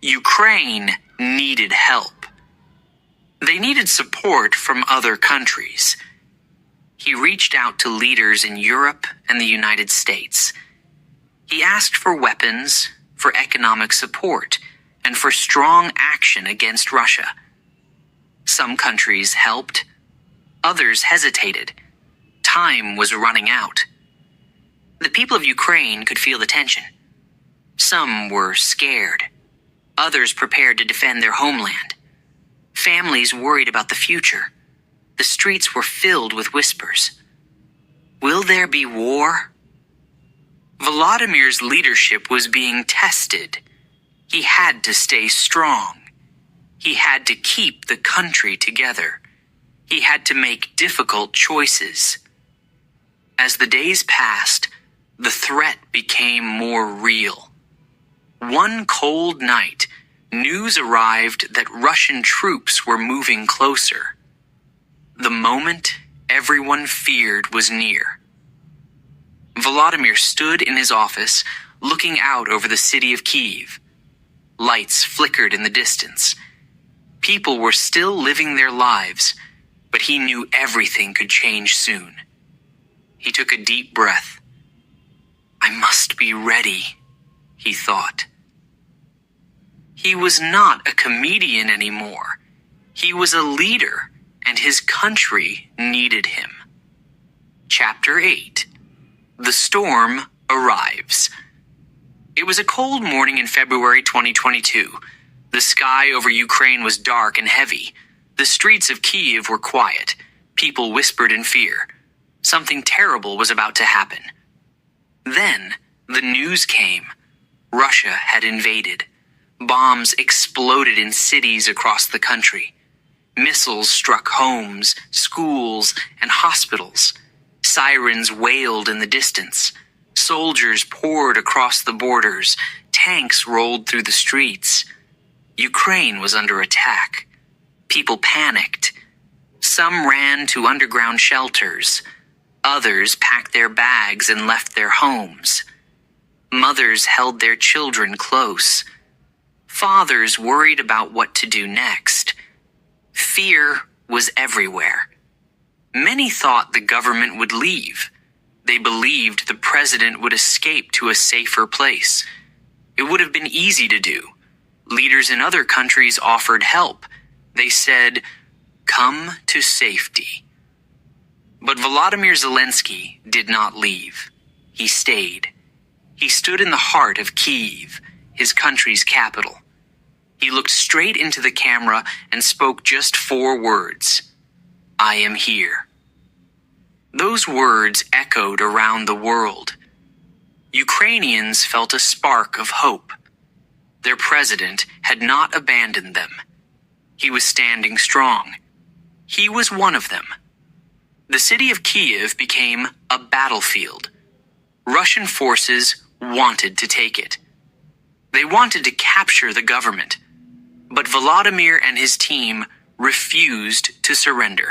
Ukraine needed help. They needed support from other countries. He reached out to leaders in Europe and the United States. He asked for weapons, for economic support, and for strong action against Russia. Some countries helped. Others hesitated. Time was running out. The people of Ukraine could feel the tension. Some were scared. Others prepared to defend their homeland. Families worried about the future. The streets were filled with whispers. Will there be war? Volodymyr's leadership was being tested. He had to stay strong. He had to keep the country together. He had to make difficult choices. As the days passed, the threat became more real. One cold night, news arrived that Russian troops were moving closer. The moment everyone feared was near. Volodymyr stood in his office, looking out over the city of Kyiv. Lights flickered in the distance. People were still living their lives, but he knew everything could change soon. He took a deep breath. "I must be ready," he thought. He was not a comedian anymore. He was a leader, and his country needed him. Chapter 8. The Storm Arrives. It was a cold morning in February 2022. The sky over Ukraine was dark and heavy. The streets of Kyiv were quiet. People whispered in fear. Something terrible was about to happen. Then, the news came. Russia had invaded. Bombs exploded in cities across the country. Missiles struck homes, schools, and hospitals. Sirens wailed in the distance. Soldiers poured across the borders. Tanks rolled through the streets. Ukraine was under attack. People panicked. Some ran to underground shelters. Others packed their bags and left their homes. Mothers held their children close. Fathers worried about what to do next. Fear was everywhere. Many thought the government would leave. They believed the president would escape to a safer place. It would have been easy to do. Leaders in other countries offered help. They said, "Come to safety." But Volodymyr Zelensky did not leave. He stayed. He stood in the heart of Kyiv, his country's capital. He looked straight into the camera and spoke just 4 words. "I am here." Those words echoed around the world. Ukrainians felt a spark of hope. Their president had not abandoned them. He was standing strong. He was one of them. The city of Kyiv became a battlefield. Russian forces wanted to take it. They wanted to capture the government. But Volodymyr and his team refused to surrender.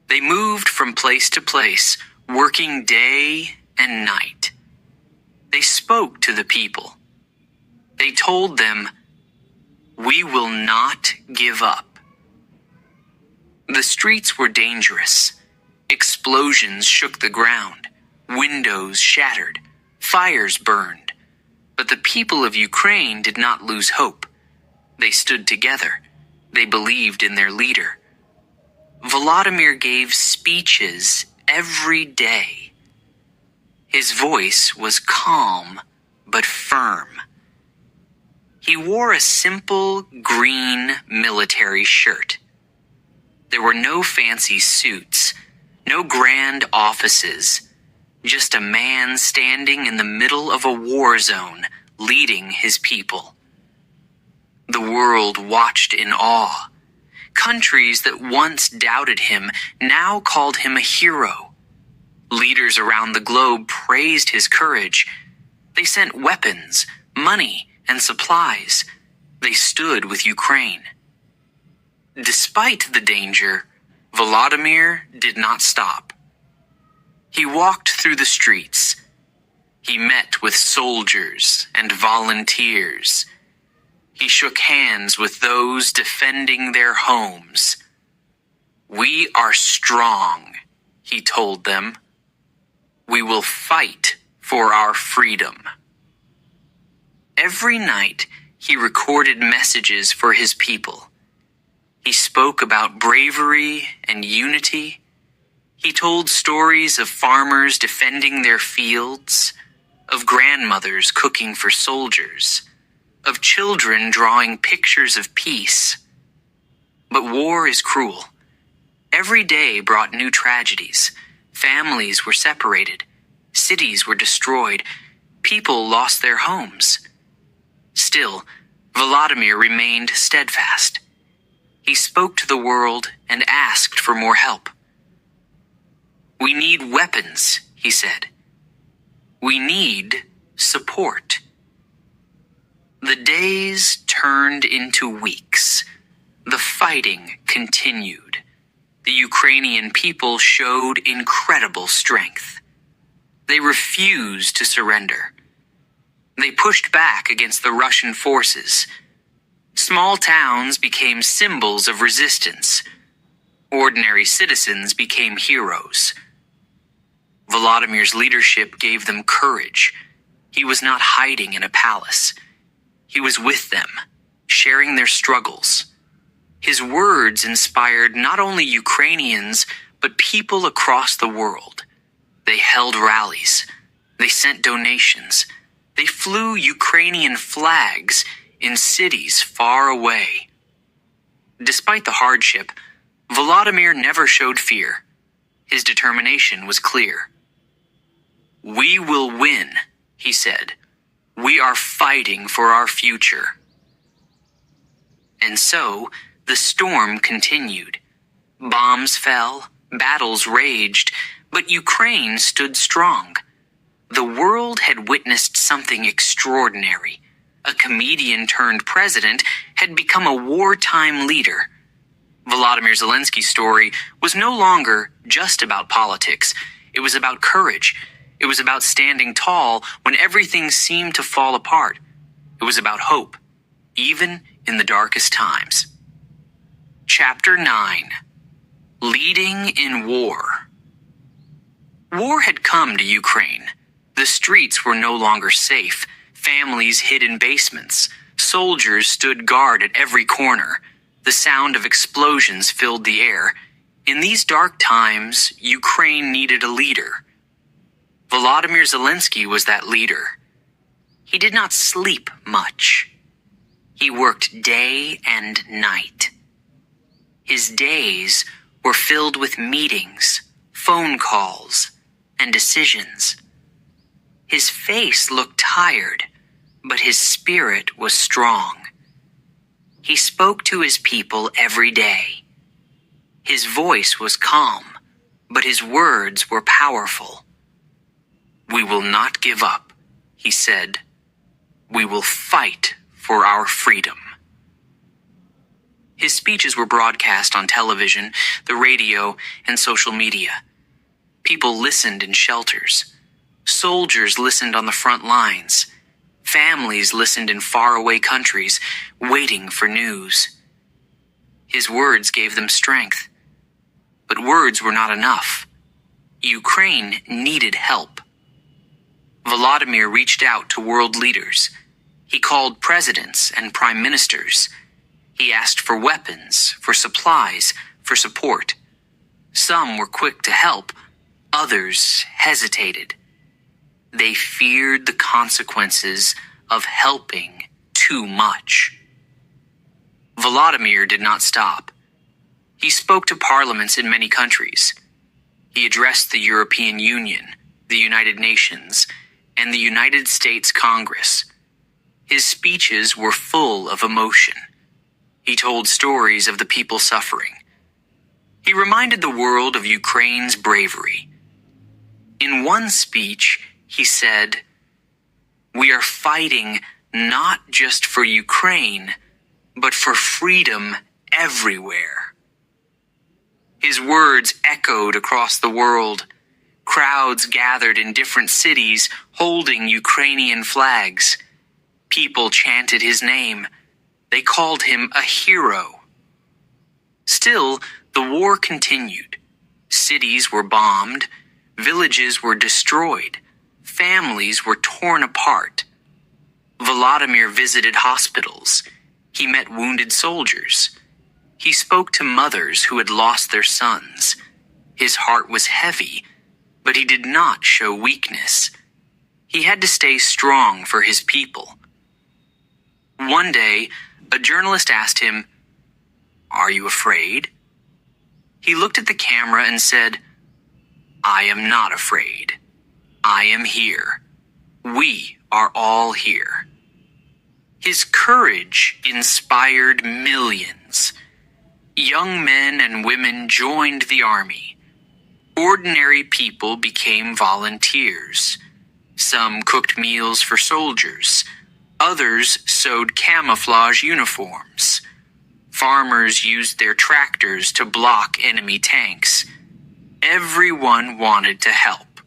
They moved from place to place, working day and night. They spoke to the people. They told them, "We will not give up." The streets were dangerous. Explosions shook the ground. Windows shattered. Fires burned. But the people of Ukraine did not lose hope. They stood together. They believed in their leader. Volodymyr gave speeches every day. His voice was calm but firm. He wore a simple green military shirt. There were no fancy suits, no grand offices, just a man standing in the middle of a war zone, leading his people. The world watched in awe. Countries that once doubted him now called him a hero. Leaders around the globe praised his courage. They sent weapons, money, and supplies. They stood with Ukraine. Despite the danger, Volodymyr did not stop. He walked through the streets. He met with soldiers and volunteers. He shook hands with those defending their homes. "We are strong," he told them. "We will fight for our freedom." Every night, he recorded messages for his people. He spoke about bravery and unity. He told stories of farmers defending their fields, of grandmothers cooking for soldiers, of children drawing pictures of peace. But war is cruel. Every day brought new tragedies. Families were separated. Cities were destroyed. People lost their homes. Still, Volodymyr remained steadfast. He spoke to the world and asked for more help. "We need weapons," he said. "We need support." The days turned into weeks. The fighting continued. The Ukrainian people showed incredible strength. They refused to surrender. They pushed back against the Russian forces. Small towns became symbols of resistance. Ordinary citizens became heroes. Volodymyr's leadership gave them courage. He was not hiding in a palace. He was with them, sharing their struggles. His words inspired not only Ukrainians, but people across the world. They held rallies. They sent donations. They flew Ukrainian flags in cities far away. Despite the hardship, Volodymyr never showed fear. His determination was clear. "We will win," he said. "We are fighting for our future." And so, the storm continued. Bombs fell, battles raged, but Ukraine stood strong. The world had witnessed something extraordinary. A comedian turned president had become a wartime leader. Volodymyr Zelensky's story was no longer just about politics. It was about courage. It was about standing tall when everything seemed to fall apart. It was about hope, even in the darkest times. Chapter 9. Leading in War. War had come to Ukraine. The streets were no longer safe. Families hid in basements. Soldiers stood guard at every corner. The sound of explosions filled the air. In these dark times, Ukraine needed a leader. Volodymyr Zelensky was that leader. He did not sleep much. He worked day and night. His days were filled with meetings, phone calls, and decisions. His face looked tired, but his spirit was strong. He spoke to his people every day. His voice was calm, but his words were powerful. "We will not give up," he said. "We will fight for our freedom." His speeches were broadcast on television, the radio, and social media. People listened in shelters. Soldiers listened on the front lines. Families listened in faraway countries, waiting for news. His words gave them strength. But words were not enough. Ukraine needed help. Volodymyr reached out to world leaders. He called presidents and prime ministers. He asked for weapons, for supplies, for support. Some were quick to help. Others hesitated. They feared the consequences of helping too much. Volodymyr did not stop. He spoke to parliaments in many countries. He addressed the European Union, the United Nations, and the United States Congress. His speeches were full of emotion. He told stories of the people suffering. He reminded the world of Ukraine's bravery. In one speech, he said, We are fighting not just for Ukraine, but for freedom everywhere. His words echoed across the world. Crowds gathered in different cities holding Ukrainian flags. People chanted his name. They called him a hero. Still, the war continued. Cities were bombed. Villages were destroyed. Families were torn apart. Volodymyr visited hospitals. He met wounded soldiers. He spoke to mothers who had lost their sons. His heart was heavy, but he did not show weakness. He had to stay strong for his people. One day, a journalist asked him, "Are you afraid?" He looked at the camera and said, "I am not afraid. I am here. We are all here." His courage inspired millions. Young men and women joined the army. Ordinary people became volunteers. Some cooked meals for soldiers. Others sewed camouflage uniforms. Farmers used their tractors to block enemy tanks. Everyone wanted to help.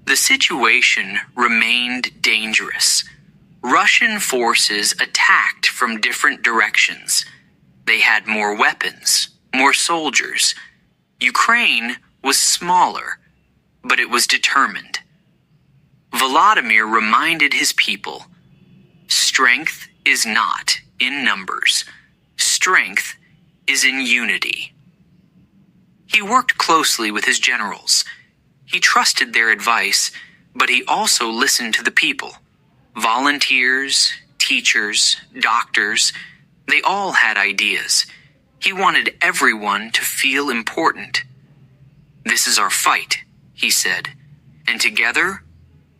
The situation remained dangerous. Russian forces attacked from different directions. They had more weapons, more soldiers. Ukraine was smaller, but it was determined. Volodymyr reminded his people, strength is not in numbers. Strength is in unity. He worked closely with his generals. He trusted their advice, but he also listened to the people. Volunteers, teachers, doctors, they all had ideas. He wanted everyone to feel important. "This is our fight," he said, "and together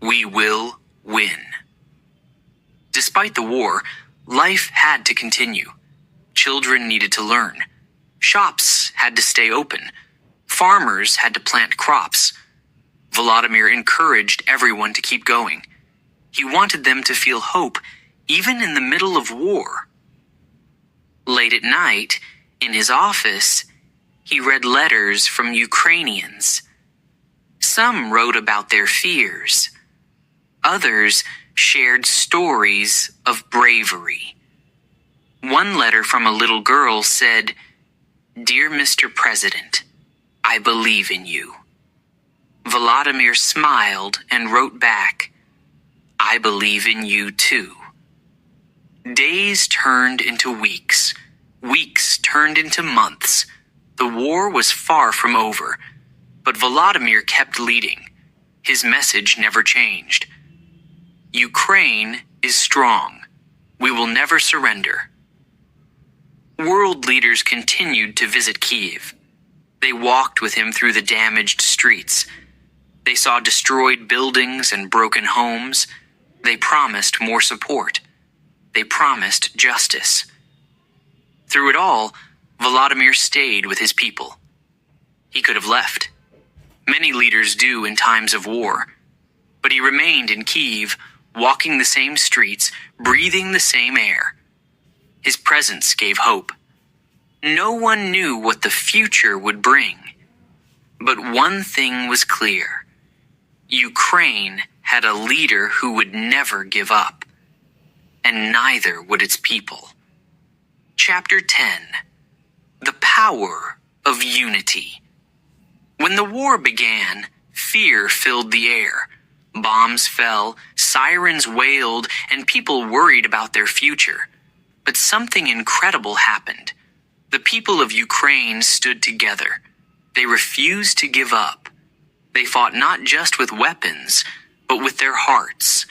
we will win." Despite the war, life had to continue. Children needed to learn. Shops had to stay open. Farmers had to plant crops. Volodymyr encouraged everyone to keep going. He wanted them to feel hope, even in the middle of war. Late at night, in his office, he read letters from Ukrainians. Some wrote about their fears. Others shared stories of bravery. One letter from a little girl said, "Dear Mr. President, I believe in you." Volodymyr smiled and wrote back, "I believe in you too." Days turned into weeks. Weeks turned into months. The war was far from over, but Volodymyr kept leading. His message never changed. Ukraine is strong. We will never surrender. World leaders continued to visit Kyiv. They walked with him through the damaged streets. They saw destroyed buildings and broken homes. They promised more support. They promised justice. Through it all, Volodymyr stayed with his people. He could have left. Many leaders do in times of war. But he remained in Kyiv, walking the same streets, breathing the same air. His presence gave hope. No one knew what the future would bring. But one thing was clear. Ukraine had a leader who would never give up. And neither would its people. Chapter 10. The Power of Unity. When the war began, fear filled the air. Bombs fell, sirens wailed, and people worried about their future. But something incredible happened. The people of Ukraine stood together. They refused to give up. They fought not just with weapons, but with their hearts.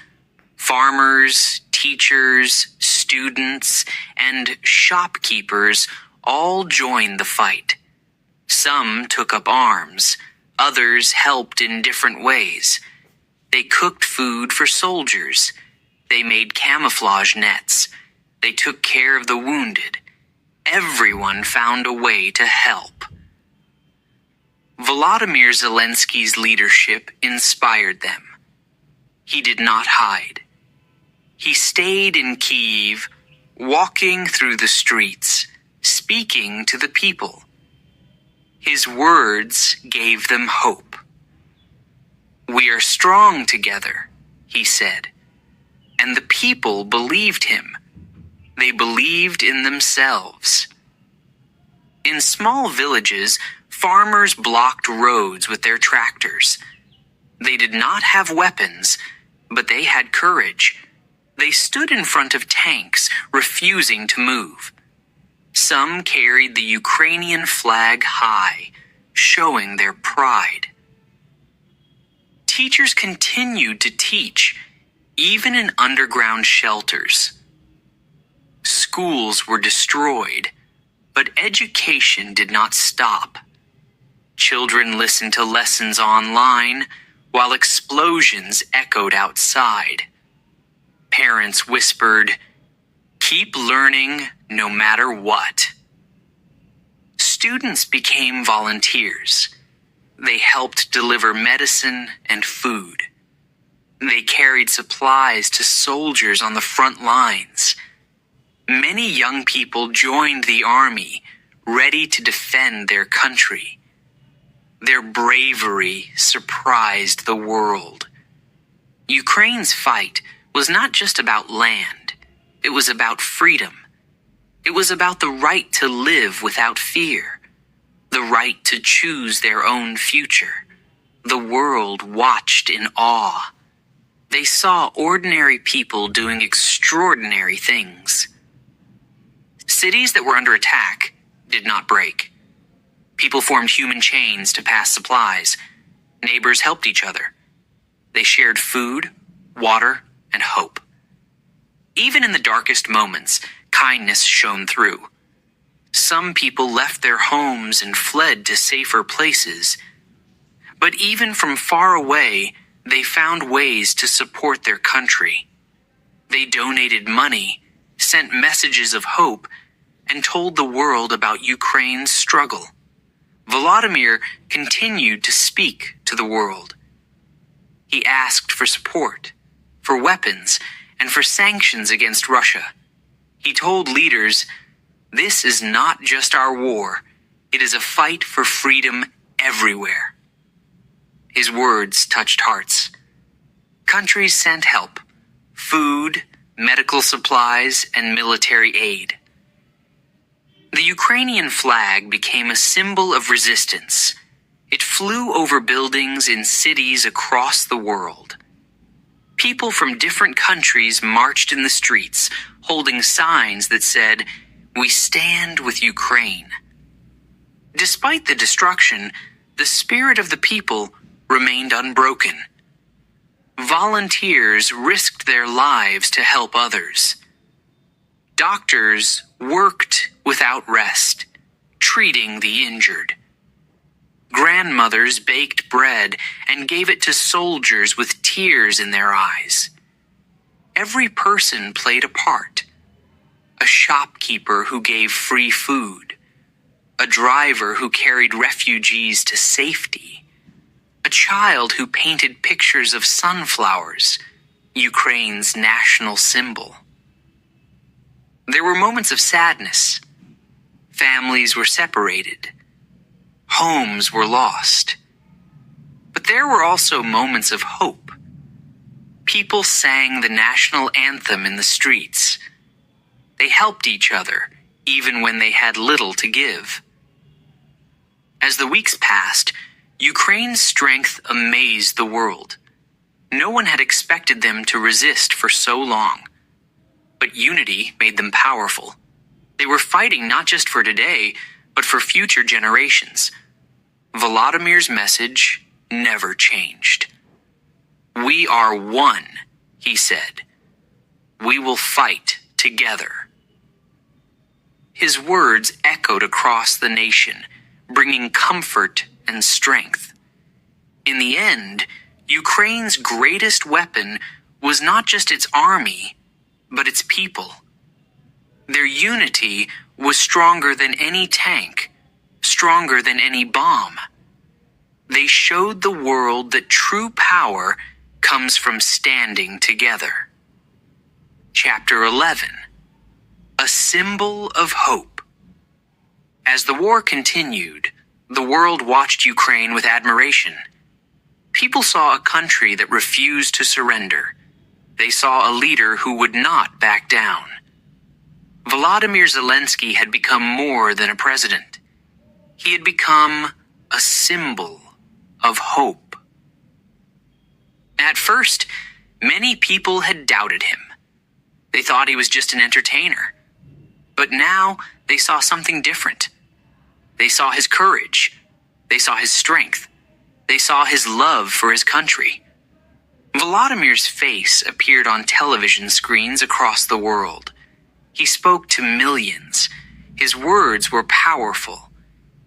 Farmers, teachers, students, and shopkeepers all joined the fight. Some took up arms. Others helped in different ways. They cooked food for soldiers. They made camouflage nets. They took care of the wounded. Everyone found a way to help. Volodymyr Zelensky's leadership inspired them. he did not hide. He stayed in Kyiv, walking through the streets, speaking to the people. His words gave them hope. "We are strong together," he said, and the people believed him. They believed in themselves. In small villages, farmers blocked roads with their tractors. They did not have weapons, but they had courage. They stood in front of tanks, refusing to move. Some carried the Ukrainian flag high, showing their pride. Teachers continued to teach, even in underground shelters. Schools were destroyed, but education did not stop. Children listened to lessons online, while explosions echoed outside. Parents whispered, "Keep learning no matter what." Students became volunteers. They helped deliver medicine and food. They carried supplies to soldiers on the front lines. Many young people joined the army, ready to defend their country. Their bravery surprised the world. Ukraine's fight was not just about land. It was about freedom. It was about the right to live without fear, the right to choose their own future. The world watched in awe. They saw ordinary people doing extraordinary things. Cities that were under attack did not break. People formed human chains to pass supplies. Neighbors helped each other. They shared food, water, and hope. Even in the darkest moments, kindness shone through. Some people left their homes and fled to safer places. But even from far away, they found ways to support their country. They donated money, sent messages of hope, and told the world about Ukraine's struggle. Volodymyr continued to speak to the world. He asked for support, for weapons, and for sanctions against Russia. He told leaders, "This is not just our war. It is a fight for freedom everywhere." His words touched hearts. Countries sent help, food, medical supplies, and military aid. The Ukrainian flag became a symbol of resistance. It flew over buildings in cities across the world. People from different countries marched in the streets, holding signs that said, "We stand with Ukraine." Despite the destruction, the spirit of the people remained unbroken. Volunteers risked their lives to help others. Doctors worked without rest, treating the injured. Grandmothers baked bread and gave it to soldiers with tears in their eyes. Every person played a part. A shopkeeper who gave free food. A driver who carried refugees to safety. A child who painted pictures of sunflowers, Ukraine's national symbol. There were moments of sadness. Families were separated. Homes were lost. But there were also moments of hope. People sang the national anthem in the streets. They helped each other, even when they had little to give. As the weeks passed, Ukraine's strength amazed the world. No one had expected them to resist for so long. But unity made them powerful. They were fighting not just for today, but for future generations. Volodymyr's message never changed. "We are one," he said. "We will fight together." His words echoed across the nation, bringing comfort and strength. In the end, Ukraine's greatest weapon was not just its army, but its people. Their unity was stronger than any tank, stronger than any bomb. They showed the world that true power comes from standing together. Chapter 11. A Symbol of Hope. As the war continued, the world watched Ukraine with admiration. People saw a country that refused to surrender. They saw a leader who would not back down. Volodymyr Zelensky had become more than a president. He had become a symbol of hope. At first, many people had doubted him. They thought he was just an entertainer. But now they saw something different. They saw his courage. They saw his strength. They saw his love for his country. Volodymyr's face appeared on television screens across the world. He spoke to millions. His words were powerful.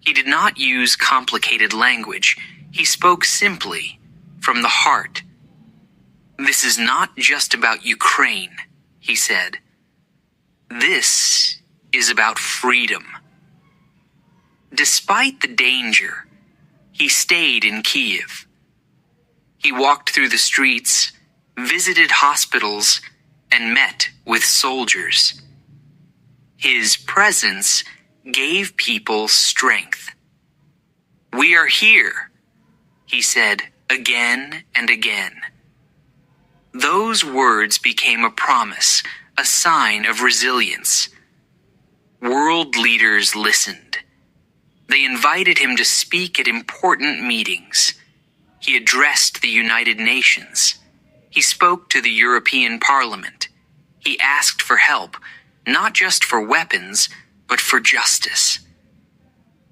He did not use complicated language. He spoke simply, from the heart. "This is not just about Ukraine," he said. "This is about freedom." Despite the danger, he stayed in Kiev. He walked through the streets, visited hospitals, and met with soldiers. His presence gave people strength. "We are here," he said again and again. Those words became a promise, a sign of resilience. World leaders listened. They invited him to speak at important meetings. He addressed the United Nations. He spoke to the European Parliament. He asked for help, not just for weapons, but for justice.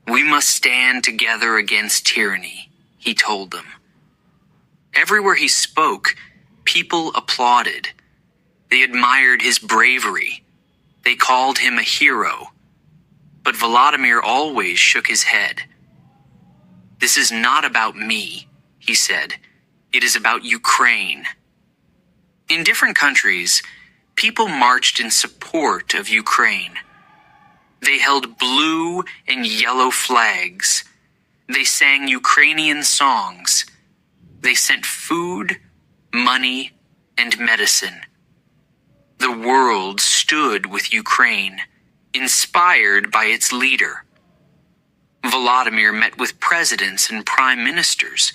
"We must stand together against tyranny," he told them. Everywhere he spoke, people applauded. They admired his bravery. They called him a hero. But Volodymyr always shook his head. "This is not about me," he said. "It is about Ukraine." In different countries, people marched in support of Ukraine. They held blue and yellow flags. They sang Ukrainian songs. They sent food, money, and medicine. The world stood with Ukraine, inspired by its leader. Volodymyr met with presidents and prime ministers.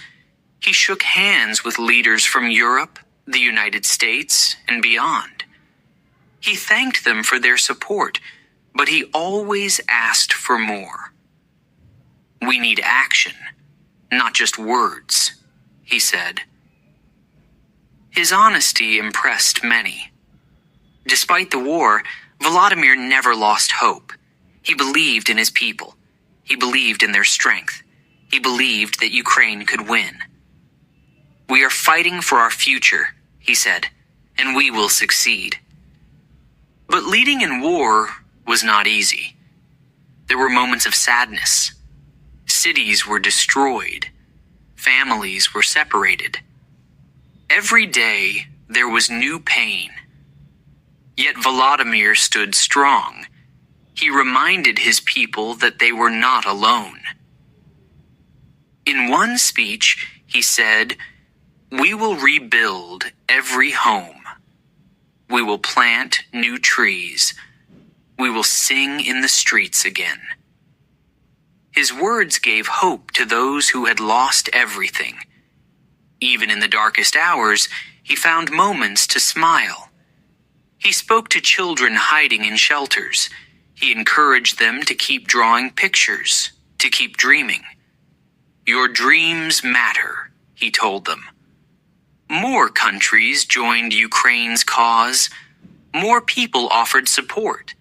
He shook hands with leaders from Europe, the United States, and beyond. He thanked them for their support, but he always asked for more. "We need action, not just words," he said. His honesty impressed many. Despite the war, Volodymyr never lost hope. He believed in his people. He believed in their strength. He believed that Ukraine could win. "We are fighting for our future," he said, "and we will succeed." But leading in war was not easy. There were moments of sadness. Cities were destroyed. Families were separated. Every day there was new pain. Yet Volodymyr stood strong. He reminded his people that they were not alone. In one speech, he said, "We will rebuild every home. We will plant new trees. We will sing in the streets again." His words gave hope to those who had lost everything. Even in the darkest hours, he found moments to smile. He spoke to children hiding in shelters. He encouraged them to keep drawing pictures, to keep dreaming. "Your dreams matter," he told them. More countries joined Ukraine's cause. More people offered support.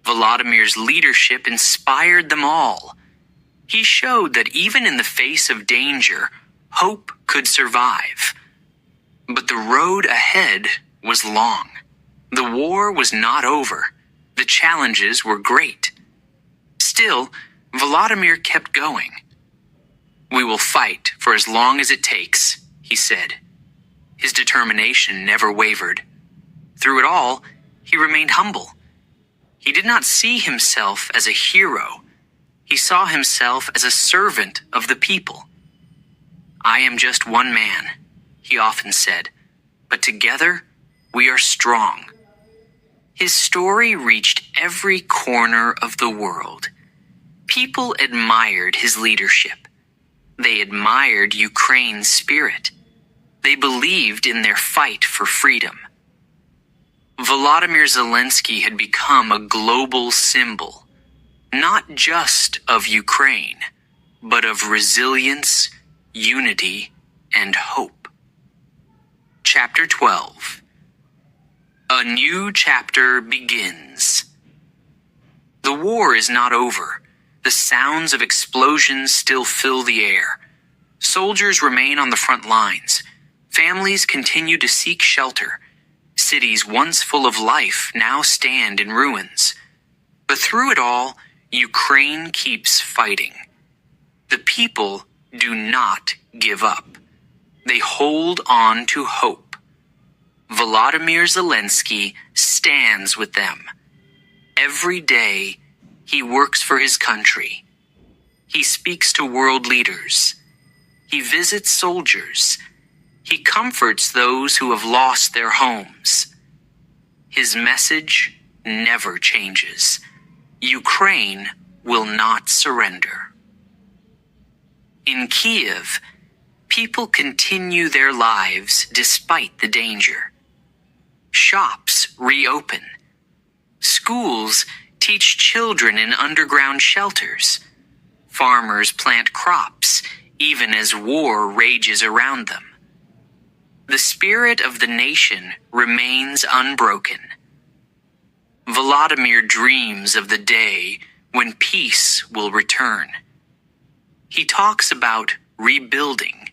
Volodymyr's leadership inspired them all. He showed that even in the face of danger, hope could survive. But the road ahead was long. The war was not over. The challenges were great. Still, Volodymyr kept going. "We will fight for as long as it takes," he said. His determination never wavered. Through it all, he remained humble. He did not see himself as a hero. He saw himself as a servant of the people. "I am just one man," he often said, "but together we are strong." His story reached every corner of the world. People admired his leadership. They admired Ukraine's spirit. They believed in their fight for freedom. Volodymyr Zelensky had become a global symbol, not just of Ukraine, but of resilience, unity, and hope. Chapter 12. A new chapter begins. The war is not over. The sounds of explosions still fill the air. Soldiers remain on the front lines. Families continue to seek shelter. Cities once full of life now stand in ruins. But through it all, Ukraine keeps fighting. The people do not give up. They hold on to hope. Volodymyr Zelensky stands with them. Every day, he works for his country. He speaks to world leaders. He visits soldiers. He comforts those who have lost their homes. His message never changes. Ukraine will not surrender. In Kiev, people continue their lives despite the danger. Shops reopen. Schools teach children in underground shelters. Farmers plant crops, even as war rages around them. The spirit of the nation remains unbroken. Volodymyr dreams of the day when peace will return. He talks about rebuilding.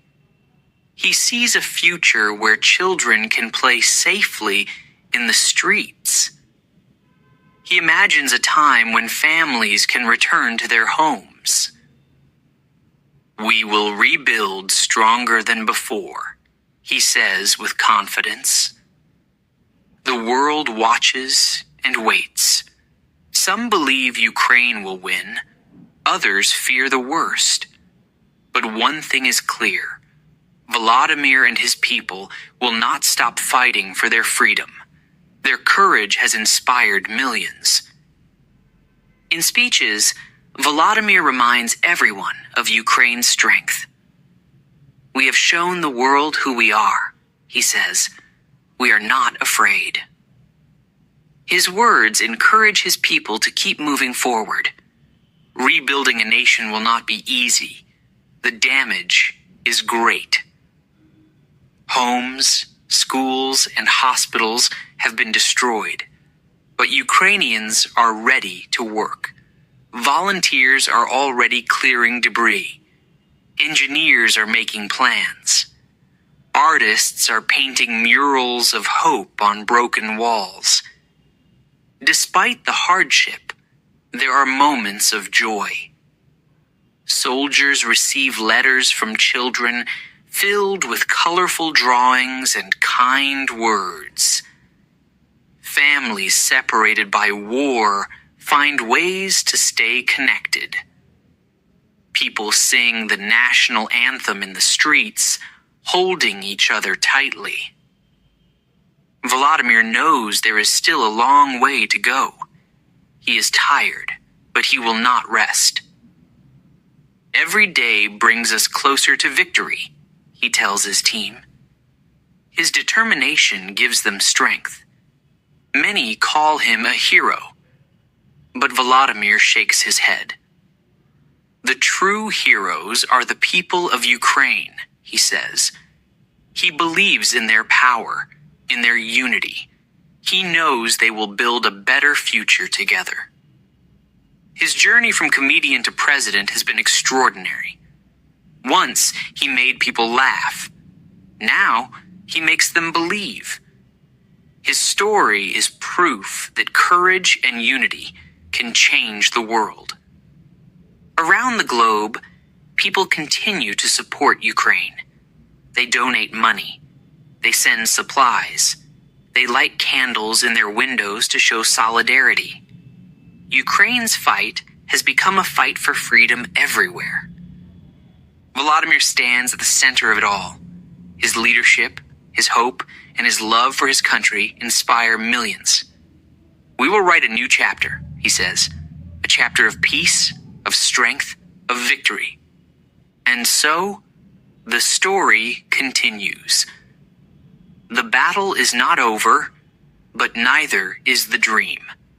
He sees a future where children can play safely in the streets. He imagines a time when families can return to their homes. "We will rebuild stronger than before," he says with confidence. The world watches and waits. Some believe Ukraine will win. Others fear the worst. But one thing is clear. Volodymyr and his people will not stop fighting for their freedom. Their courage has inspired millions. In speeches, Volodymyr reminds everyone of Ukraine's strength. "We have shown the world who we are," he says. "We are not afraid." His words encourage his people to keep moving forward. Rebuilding a nation will not be easy. The damage is great. Homes, schools, and hospitals have been destroyed, but Ukrainians are ready to work. Volunteers are already clearing debris. Engineers are making plans. Artists are painting murals of hope on broken walls. Despite the hardship, there are moments of joy. Soldiers receive letters from children filled with colorful drawings and kind words. Families separated by war find ways to stay connected. People sing the national anthem in the streets, holding each other tightly. Volodymyr knows there is still a long way to go. He is tired, but he will not rest. "Every day brings us closer to victory," he tells his team. His determination gives them strength. Many call him a hero, but Volodymyr shakes his head. "The true heroes are the people of Ukraine," he says. He believes in their power, in their unity. He knows they will build a better future together. His journey from comedian to president has been extraordinary. Once, he made people laugh. Now, he makes them believe. His story is proof that courage and unity can change the world. Around the globe, people continue to support Ukraine. They donate money. They send supplies. They light candles in their windows to show solidarity. Ukraine's fight has become a fight for freedom everywhere. Volodymyr stands at the center of it all. His leadership, his hope, and his love for his country inspire millions. We will write a new chapter, he says, a chapter of peace, of strength, of victory. And so, the story continues. The battle is not over, but neither is the dream.